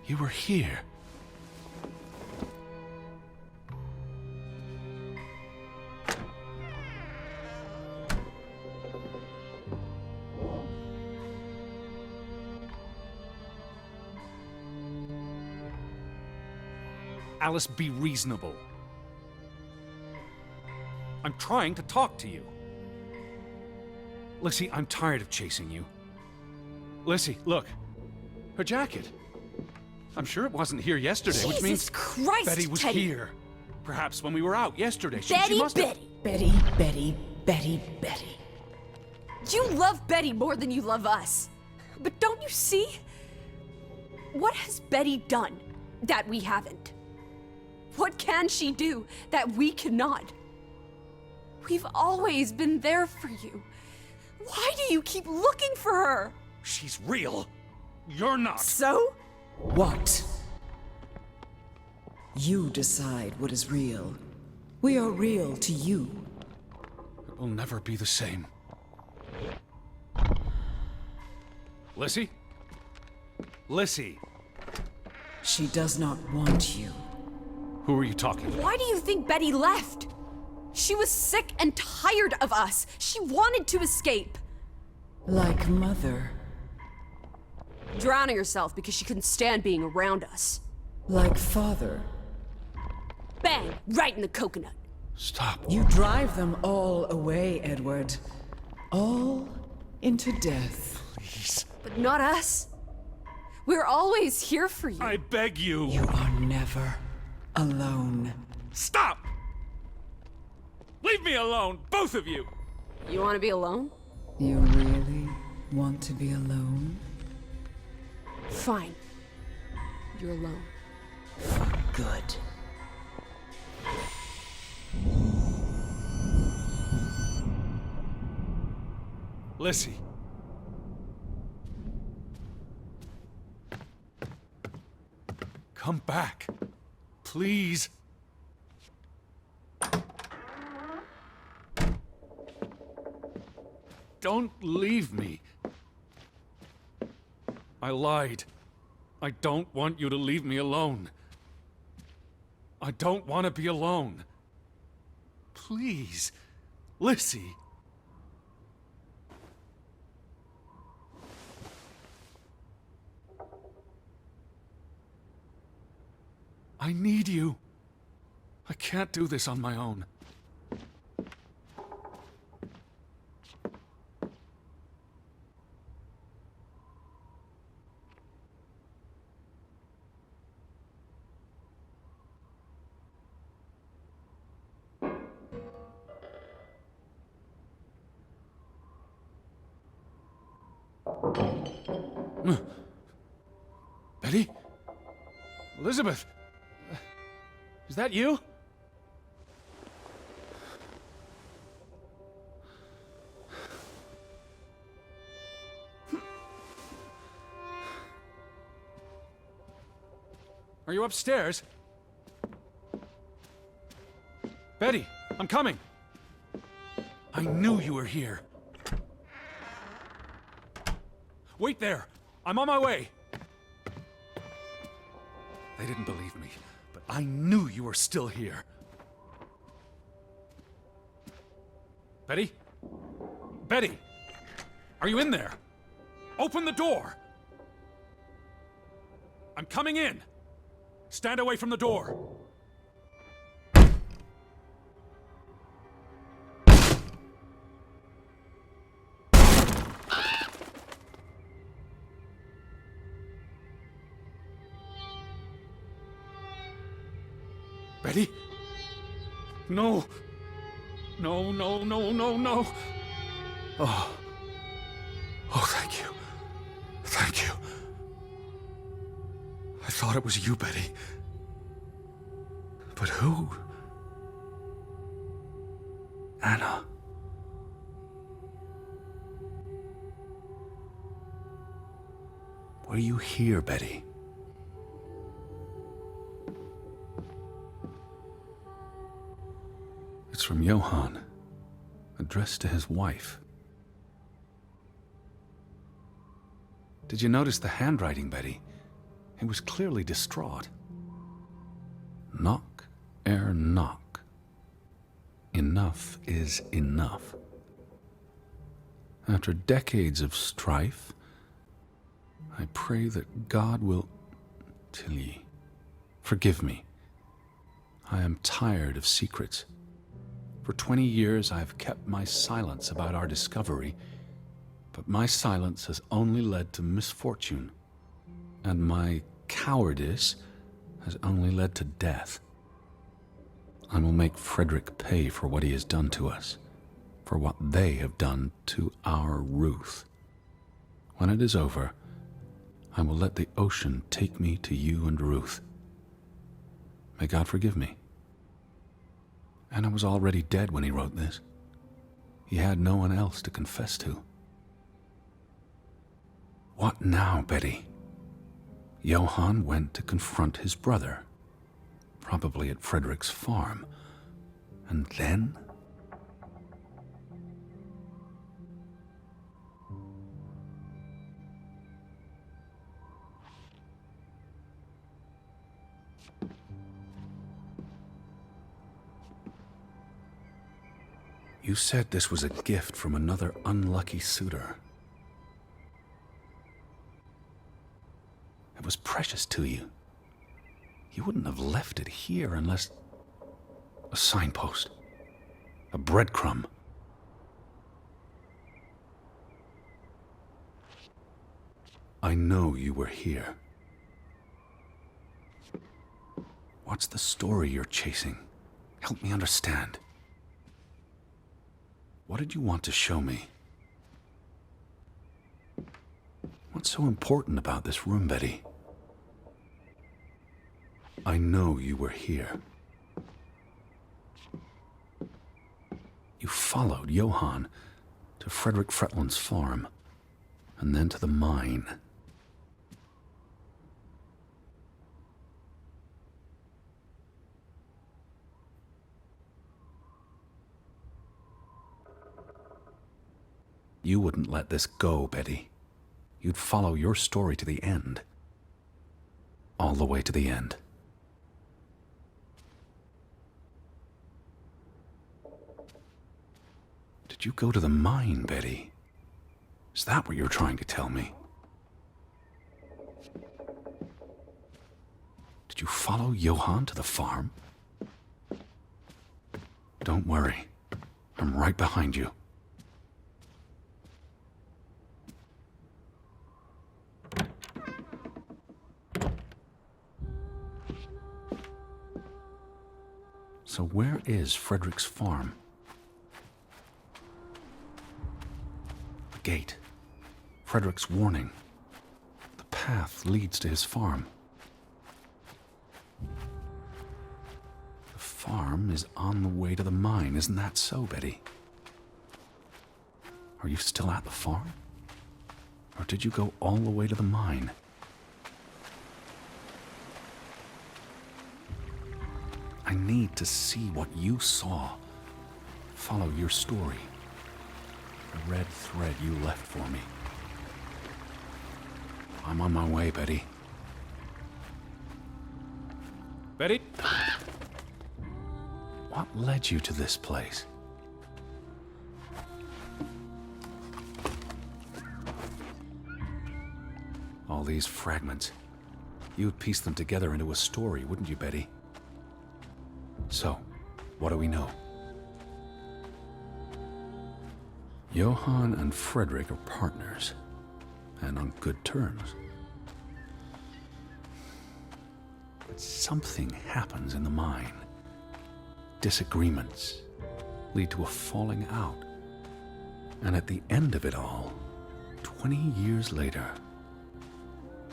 You were here. Alice, be reasonable. I'm trying to talk to you. Lissy, I'm tired of chasing you. Lissy, look. Her jacket. I'm sure it wasn't here yesterday, which means Jesus Christ, Betty was Teddy. here. Perhaps when we were out yesterday. She Betty, must have... Betty. Betty. You love Betty more than you love us. But don't you see? What has Betty done that we haven't? What can she do that we cannot? We've always been there for you. Why do you keep looking for her? She's real. You're not. So? What? You decide what is real. We are real to you. It will never be the same. Lissy? Lissy, She does not want you. who are you talking to? Why do you think Betty left? She was sick and tired of us. She wanted to escape. Like mother. Drowning herself because she couldn't stand being around us. Like father. Bang! Right in the coconut. Stop. You drive them all away, Edward. All into death. Please. But not us. We're always here for you. I beg you. You are never alone. Stop! Leave me alone, both of you! You want to be alone? You really want to be alone? Fine. You're alone. Good. Lissy. Come back. Please. Don't leave me. I lied. I don't want you to leave me alone. I don't want to be alone. Please. Lissy. I need you. I can't do this on my own. Betty? Elizabeth? Is that you? Are you upstairs? Betty, I'm coming. I knew you were here. Wait there. I'm on my way. They didn't believe me, but I knew you were still here. Betty? Betty! Are you in there? Open the door! I'm coming in! Stand away from the door! Betty? No. No, no, no, no, no. Oh. Oh, thank you. Thank you. I thought it was you, Betty. But who? Anna. Were you here, Betty? It's from Johann, addressed to his wife. Did you notice the handwriting, Betty? He was clearly distraught. Knock ere knock. Enough is enough. After decades of strife, I pray that God will... Tilly, forgive me. I am tired of secrets. For 20 years, I've kept my silence about our discovery, but my silence has only led to misfortune, and my cowardice has only led to death. I will make Frederick pay for what he has done to us, for what they have done to our Ruth. When it is over, I will let the ocean take me to you and Ruth. May God forgive me. And I was already dead when he wrote this. He had no one else to confess to. What now, Betty? Johann went to confront his brother, probably at Frederick's farm. And then? You said this was a gift from another unlucky suitor. It was precious to you. You wouldn't have left it here unless... a signpost. A breadcrumb. I know you were here. What's the story you're chasing? Help me understand. What did you want to show me? What's so important about this room, Betty? I know you were here. You followed Johann to Frederick Fretland's farm, and then to the mine. You wouldn't let this go, Betty. You'd follow your story to the end. All the way to the end. Did you go to the mine, Betty? Is that what you're trying to tell me? Did you follow Johann to the farm? Don't worry. I'm right behind you. So where is Frederick's farm? The gate. Frederick's warning. The path leads to his farm. The farm is on the way to the mine, isn't that so, Betty? Are you still at the farm? Or did you go all the way to the mine? I need to see what you saw. Follow your story. The red thread you left for me. I'm on my way, Betty. Betty? What led you to this place? All these fragments. You'd piece them together into a story, wouldn't you, Betty? So, what do we know? Johann and Frederick are partners, and on good terms. But something happens in the mine. Disagreements lead to a falling out. And at the end of it all, 20 years later,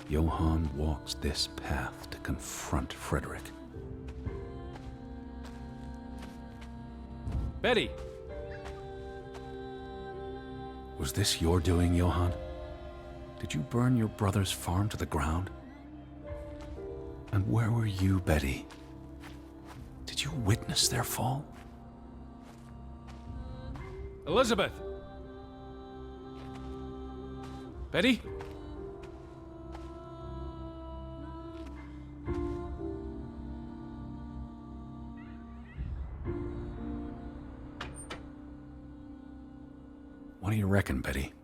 Johann walks this path to confront Frederick. Betty! Was this your doing, Johann? Did you burn your brother's farm to the ground? And where were you, Betty? Did you witness their fall? Elizabeth! Betty? What do you reckon, Betty?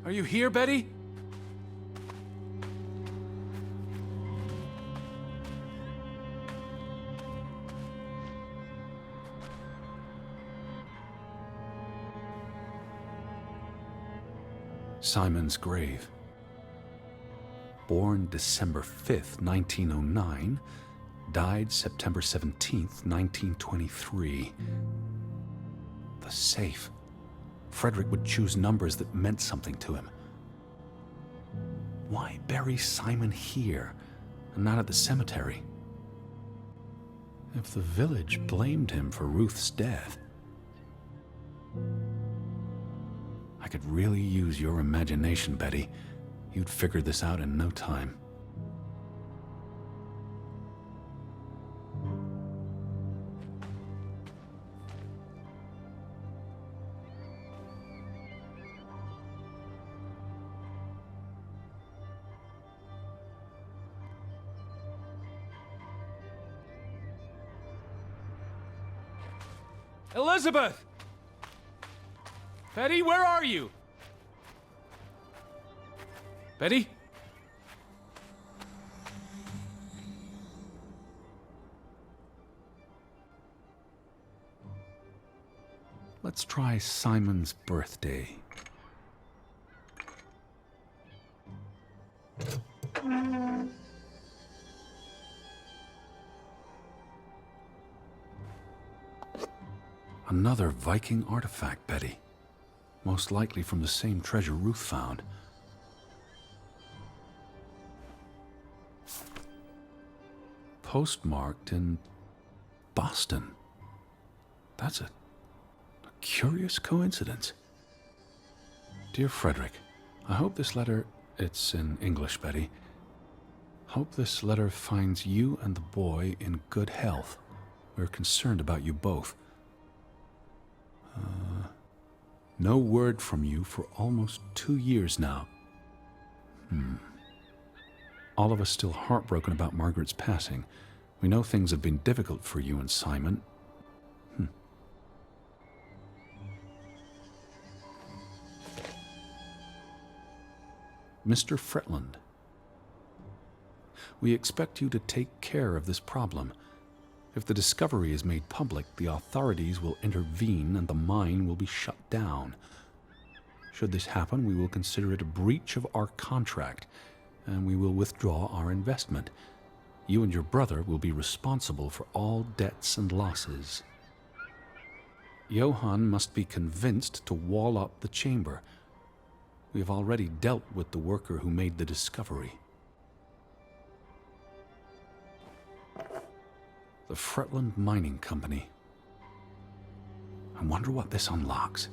Are you here, Betty? Simon's grave. Born December 5th, 1909, died September 17th, 1923. The safe. Frederick would choose numbers that meant something to him. Why bury Simon here and not at the cemetery? If the village blamed him for Ruth's death, I could really use your imagination, Betty. You'd figure this out in no time. Elizabeth! Betty, where are you? Betty? Let's try Simon's birthday. Another Viking artifact, Betty. Most likely from the same treasure Ruth found. Postmarked in Boston. That's a curious coincidence. Dear Frederick, I hope this letter, it's in English, Betty. Hope this letter finds you and the boy in good health. We're concerned about you both. No word from you for almost 2 years now. All of us still heartbroken about Margaret's passing. We know things have been difficult for you and Simon. Mr. Fretland, we expect you to take care of this problem. If the discovery is made public, the authorities will intervene and the mine will be shut down. Should this happen, we will consider it a breach of our contract, and we will withdraw our investment. You and your brother will be responsible for all debts and losses. Johann must be convinced to wall up the chamber. We have already dealt with the worker who made the discovery. The Fretland Mining Company. I wonder what this unlocks.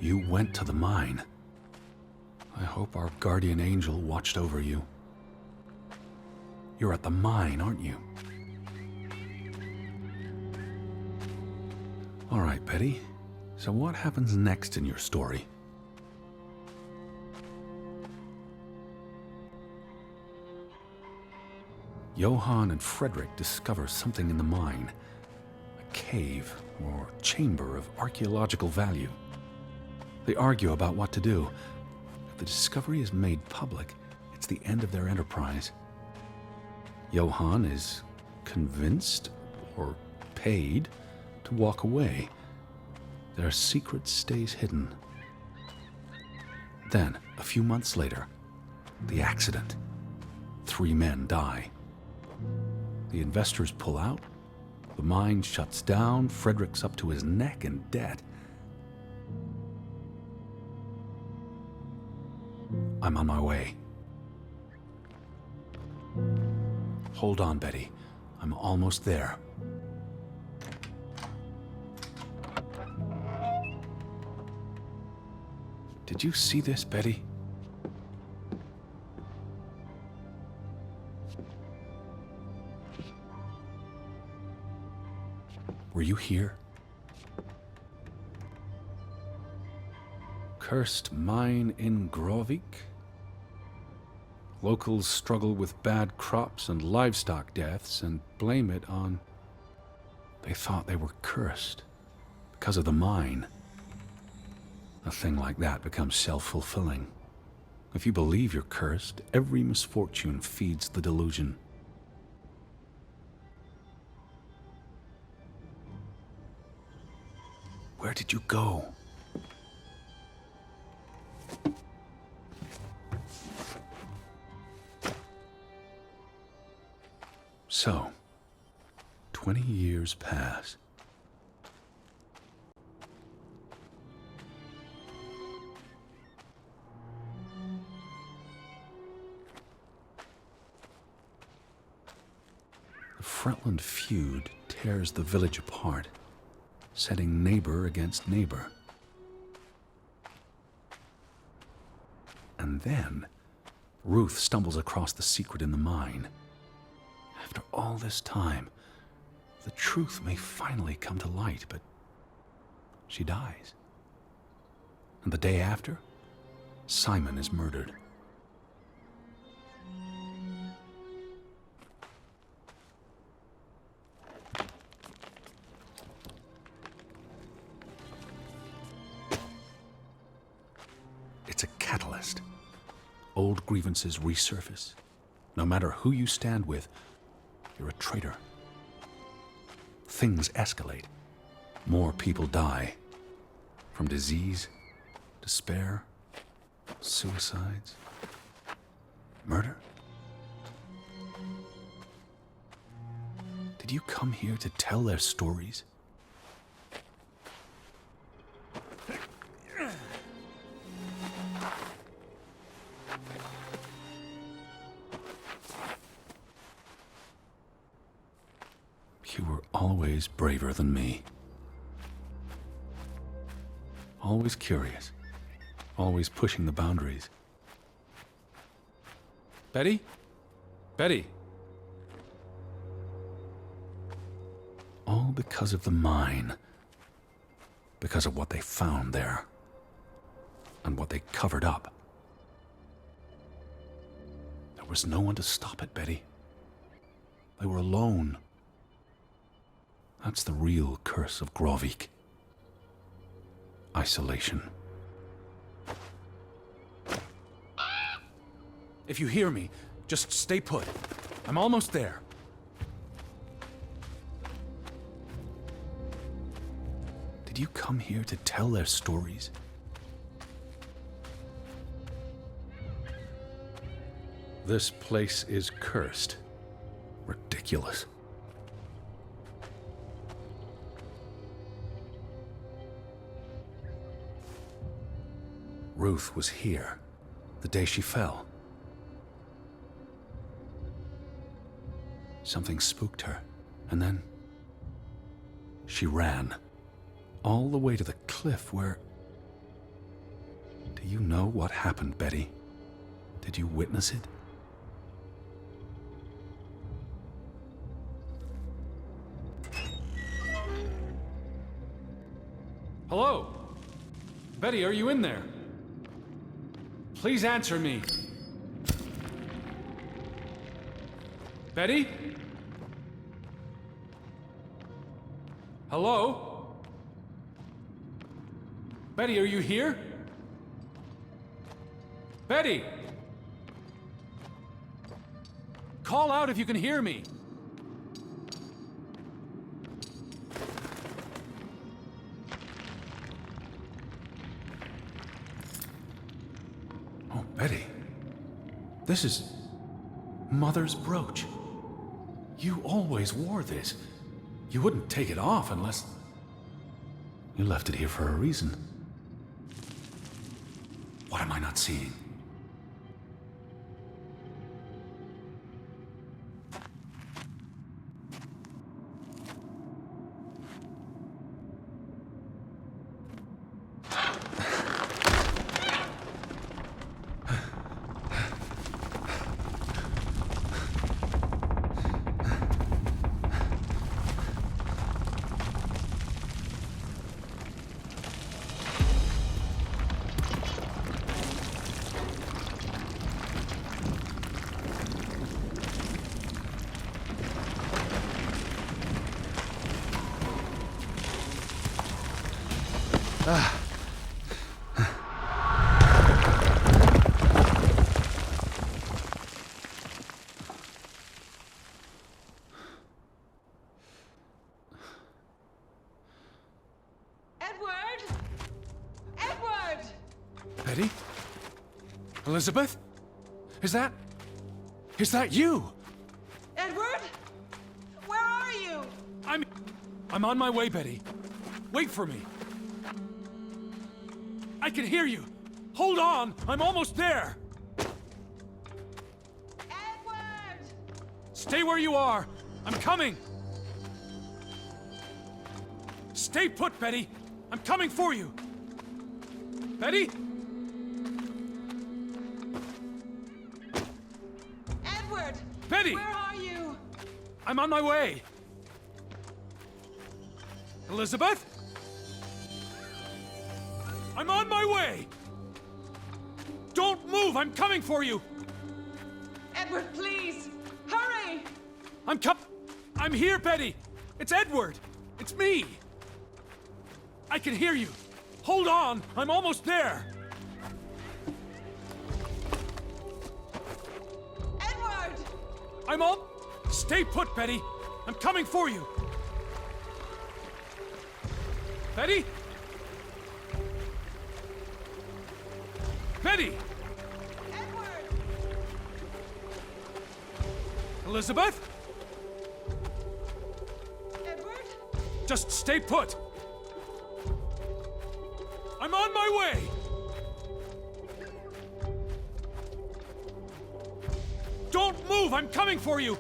You went to the mine. I hope our guardian angel watched over you. You're at the mine, aren't you? All right, Betty. So what happens next in your story? Johann and Frederick discover something in the mine. A cave or chamber of archaeological value. They argue about what to do. If the discovery is made public, it's the end of their enterprise. Johann is convinced or paid to walk away. Their secret stays hidden. Then, a few months later, the accident. 3 men die. The investors pull out. The mine shuts down. Frederick's up to his neck in debt. I'm on my way. Hold on, Betty. I'm almost there. Did you see this, Betty? Were you here? Cursed mine in Grovik? Locals struggle with bad crops and livestock deaths and blame it on... They thought they were cursed because of the mine. A thing like that becomes self-fulfilling. If you believe you're cursed, every misfortune feeds the delusion. Where did you go? So, 20 years pass. The Fretland feud tears the village apart, setting neighbor against neighbor. And then, Ruth stumbles across the secret in the mine. After all this time, the truth may finally come to light, but she dies. And the day after, Simon is murdered. It's a catalyst. Old grievances resurface. No matter who you stand with, you're a traitor. Things escalate. More people die. From disease, despair, suicides, murder. Did you come here to tell their stories? You were always braver than me. Always curious. Always pushing the boundaries. Betty? Betty! All because of the mine. Because of what they found there. And what they covered up. There was no one to stop it, Betty. They were alone. That's the real curse of Grovik. Isolation. If you hear me, just stay put. I'm almost there. Did you come here to tell their stories? This place is cursed. Ridiculous. Ruth was here, the day she fell. Something spooked her, and then she ran, all the way to the cliff where... Do you know what happened, Betty? Did you witness it? Hello? Betty, are you in there? Please answer me. Betty? Hello? Betty, are you here? Betty! Call out if you can hear me. Oh, Betty. This is Mother's brooch. You always wore this. You wouldn't take it off unless... You left it here for a reason. What am I not seeing? Betty? Elizabeth? Is that you? Edward? Where are you? I'm on my way, Betty. Wait for me. I can hear you. Hold on, I'm almost there. Edward! Stay where you are. I'm coming. Stay put, Betty. I'm coming for you. Betty? Edward! Betty! Where are you? I'm on my way. Elizabeth? I'm on my way. Don't move. I'm coming for you. Edward, please! Hurry! I'm here, Betty. It's Edward. It's me. I can hear you. Hold on. I'm almost there. Edward! Stay put, Betty. I'm coming for you. Betty? Betty! Edward! Elizabeth? Edward? Just stay put. I'm on my way. Don't move. I'm coming for you.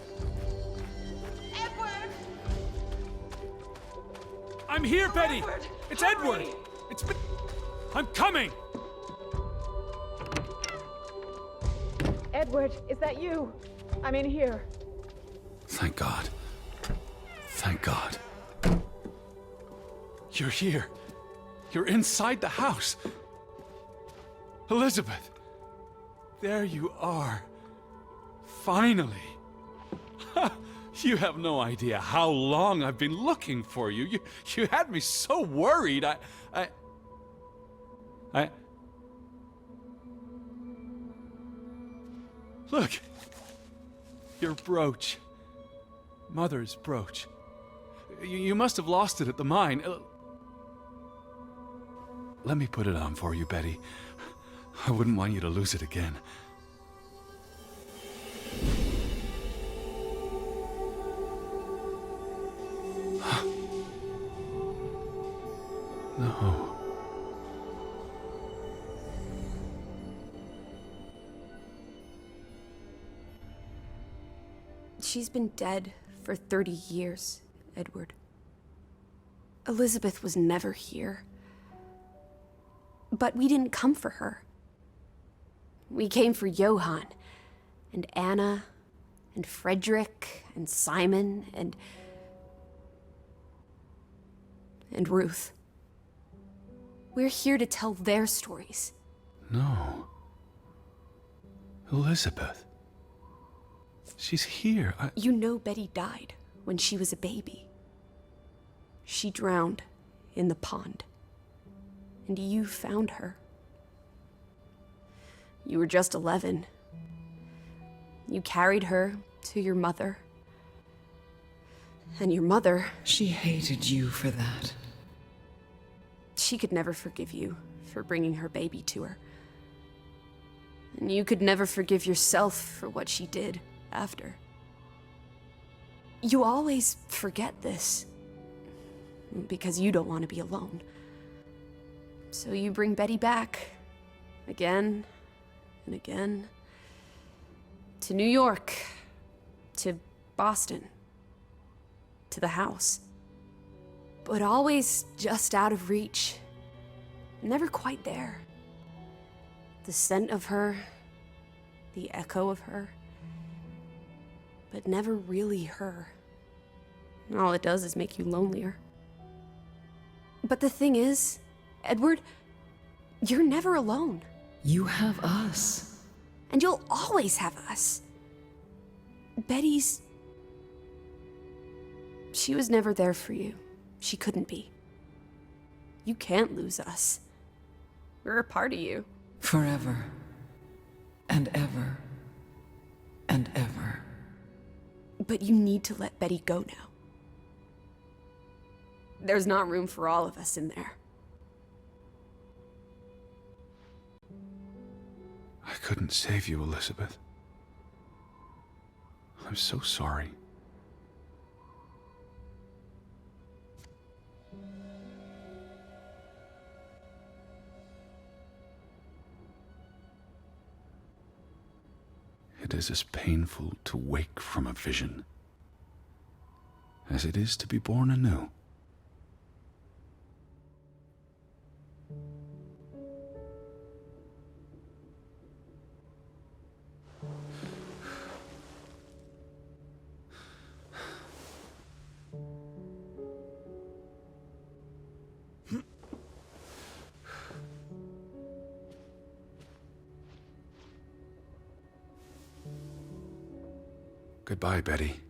Edward! I'm here, Betty. Edward, It's hurry. Edward. I'm coming. Edward, is that you? I'm in here. Thank God. Thank God. You're here. You're inside the house. Elizabeth. There you are. Finally. You have no idea how long I've been looking for you. You had me so worried. Look. Your brooch. Mother's brooch. You must have lost it at the mine. Let me put it on for you, Betty. I wouldn't want you to lose it again. No. She's been dead for 30 years, Edward. Elizabeth was never here. But we didn't come for her. We came for Johann, and Anna, and Frederick, and Simon, and Ruth. We're here to tell their stories. No. Elizabeth. She's here. You know Betty died when she was a baby. She drowned in the pond. And you found her. You were just 11. You carried her to your mother. And your mother... She hated you for that. She could never forgive you for bringing her baby to her. And you could never forgive yourself for what she did after. You always forget this. Because you don't want to be alone. So you bring Betty back. Again and again. To New York. To Boston. To the house. But always just out of reach. Never quite there. The scent of her. The echo of her. But never really her. All it does is make you lonelier. But the thing is, Edward, you're never alone. You have us. And you'll always have us. Betty's... She was never there for you. She couldn't be. You can't lose us. We're a part of you. Forever. And ever. And ever. But you need to let Betty go now. There's not room for all of us in there. couldn't save you, Elizabeth. I'm so sorry. It is as painful to wake from a vision as it is to be born anew. Goodbye, Betty.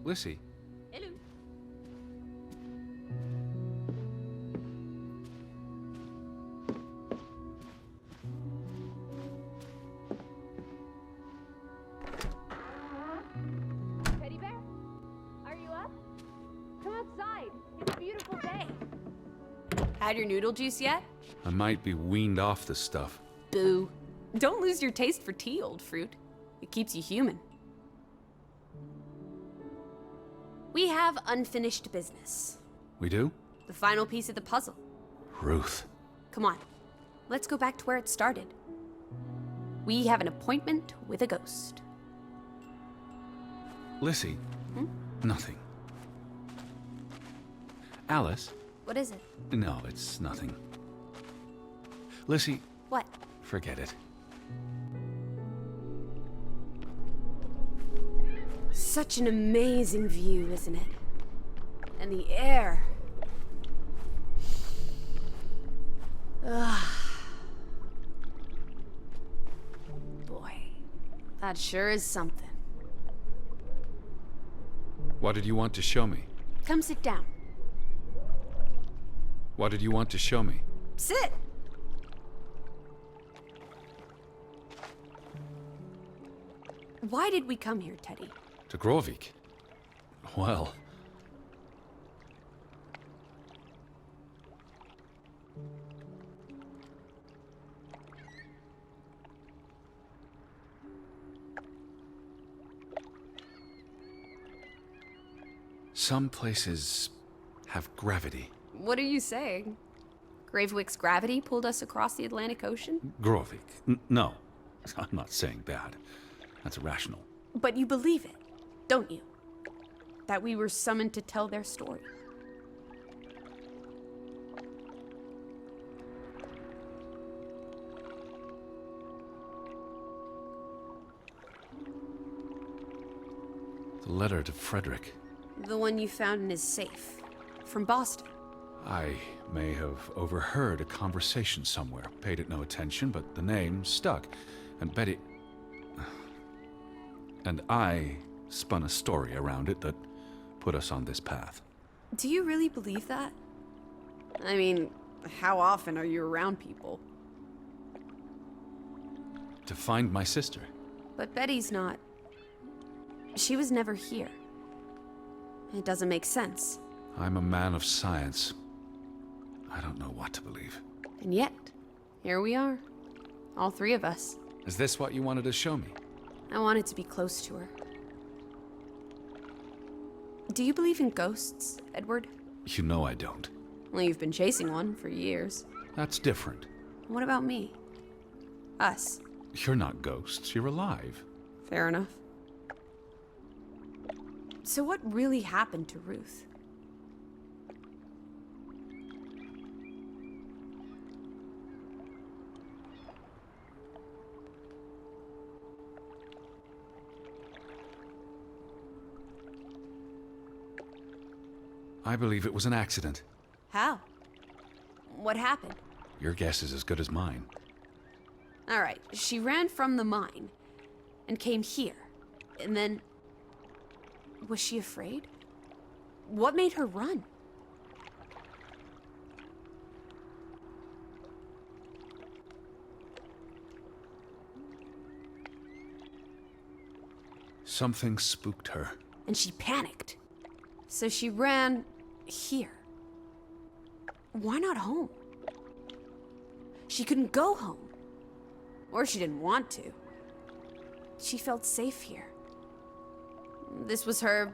Lissy. Hello. Teddy bear? Are you up? Come outside. It's a beautiful day. Had your noodle juice yet? I might be weaned off this stuff. Boo. Don't lose your taste for tea, old fruit. It keeps you human. We have unfinished business. We do? The final piece of the puzzle. Ruth. Come on. Let's go back to where it started. We have an appointment with a ghost. Lissy. Nothing. Alice? What is it? No, it's nothing. Lissy, What? forget it. Such an amazing view, isn't it? And the air. Ugh. Boy, that sure is something. What did you want to show me? Come sit down. What did you want to show me? Sit! Why did we come here, Teddy? To Grovik? Well... Some places have gravity. What are you saying? Gravewick's gravity pulled us across the Atlantic Ocean? Grovik? No, I'm not saying that. That's irrational. But you believe it, don't you? That we were summoned to tell their story. The letter to Frederick. The one you found in his safe. From Boston. I may have overheard a conversation somewhere, paid it no attention, but the name stuck. And Betty... And I spun a story around it that put us on this path. Do you really believe that? I mean, how often are you around people? To find my sister. But Betty's not. She was never here. It doesn't make sense. I'm a man of science. I don't know what to believe. And yet, here we are. All three of us. Is this what you wanted to show me? I wanted to be close to her. Do you believe in ghosts, Edward? You know I don't. Well, you've been chasing one for years. That's different. What about me? Us. You're not ghosts, you're alive. Fair enough. So what really happened to Ruth? I believe it was an accident. How? What happened? Your guess is as good as mine. All right, she ran from the mine and came here. And then... Was she afraid? What made her run? Something spooked her. And she panicked. So she ran here. Why not home? She couldn't go home. Or she didn't want to. She felt safe here. This was her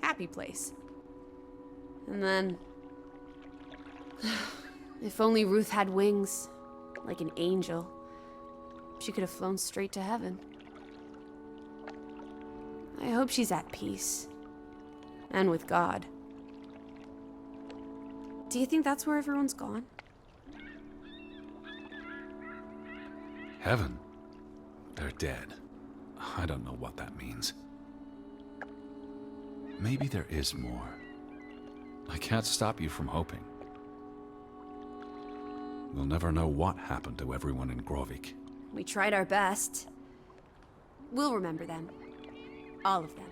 happy place. And then... if only Ruth had wings, like an angel, she could have flown straight to heaven. I hope she's at peace. And with God. Do you think that's where everyone's gone? Heaven? They're dead. I don't know what that means. Maybe there is more. I can't stop you from hoping. We'll never know what happened to everyone in Grovik. We tried our best. We'll remember them. All of them.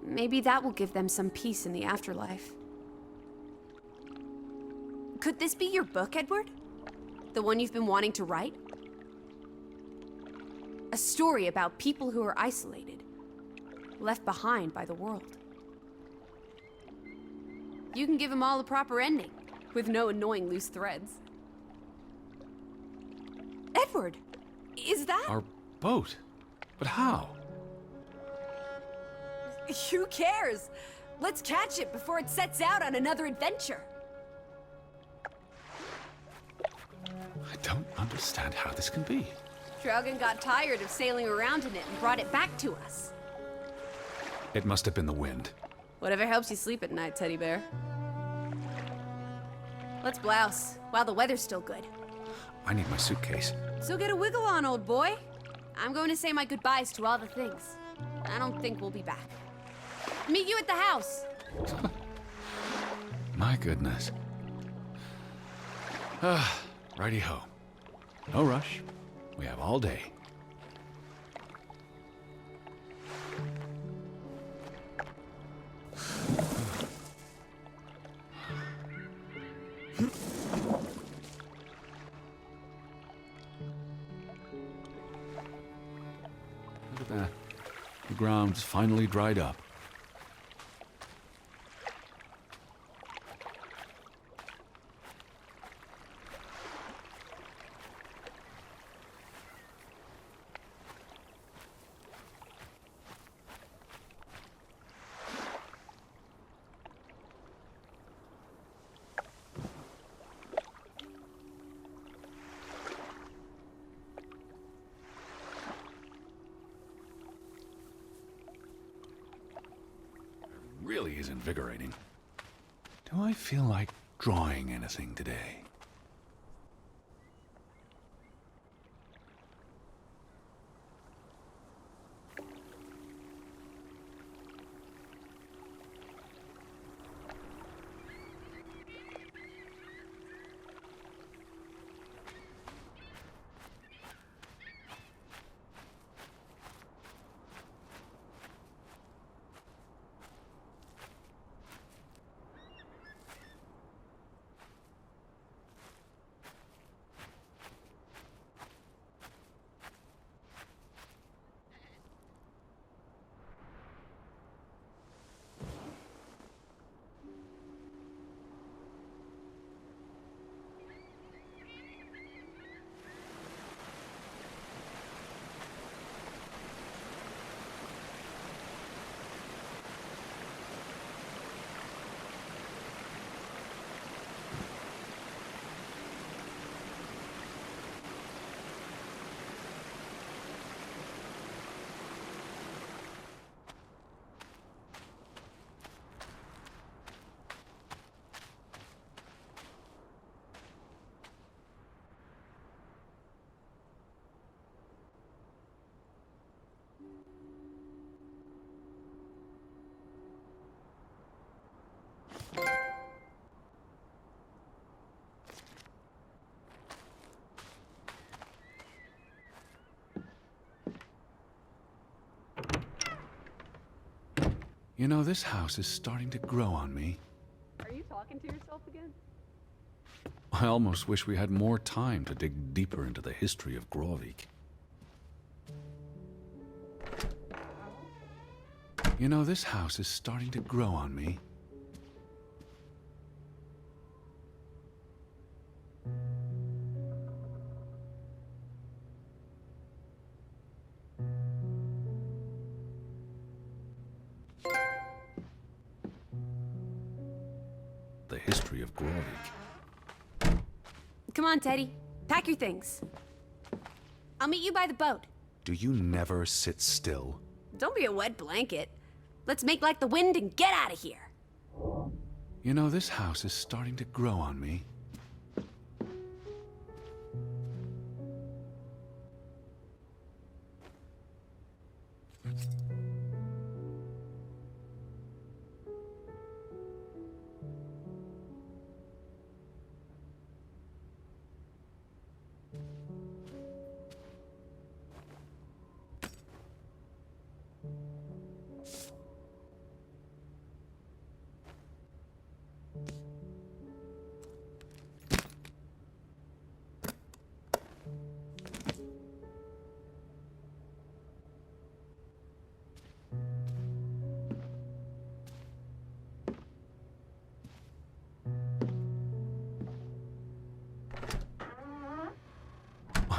Maybe that will give them some peace in the afterlife. Could this be your book, Edward? The one you've been wanting to write? A story about people who are isolated, left behind by the world. You can give them all a proper ending, with no annoying loose threads. Edward, is that... Our boat? But how? Who cares? Let's catch it before it sets out on another adventure. I don't understand how this can be. Draugen got tired of sailing around in it and brought it back to us. It must have been the wind. Whatever helps you sleep at night, teddy bear. Let's blouse, while the weather's still good. I need my suitcase. So get a wiggle on, old boy. I'm going to say my goodbyes to all the things. I don't think we'll be back. Meet you at the house. My goodness. Righty-ho. No rush. We have all day. Look at that. The ground's finally dried up. Really is invigorating. Do I feel like drawing anything today? You know, this house is starting to grow on me. Are you talking to yourself again? I almost wish we had more time to dig deeper into the history of Grovik. You know, this house is starting to grow on me. The history of Grovik. Come on, Teddy. Pack your things. I'll meet you by the boat. Do you never sit still? Don't be a wet blanket. Let's make like the wind and get out of here. You know, this house is starting to grow on me.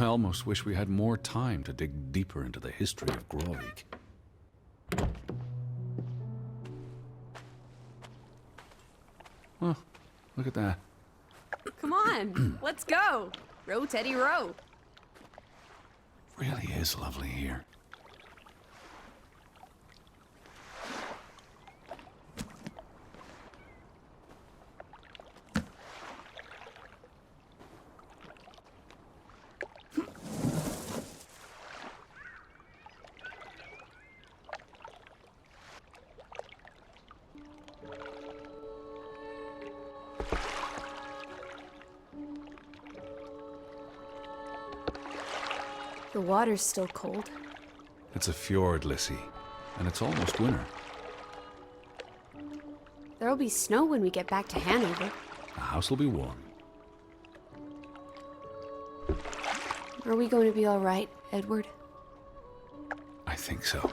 I almost wish we had more time to dig deeper into the history of Grovik. Oh, look at that. Come on, let's go. Row, Teddy, row. Really is lovely here. The water's still cold. It's a fjord, Lissy, and it's almost winter. There'll be snow when we get back to Hanover. The house will be warm. Are we going to be all right, Edward? I think so.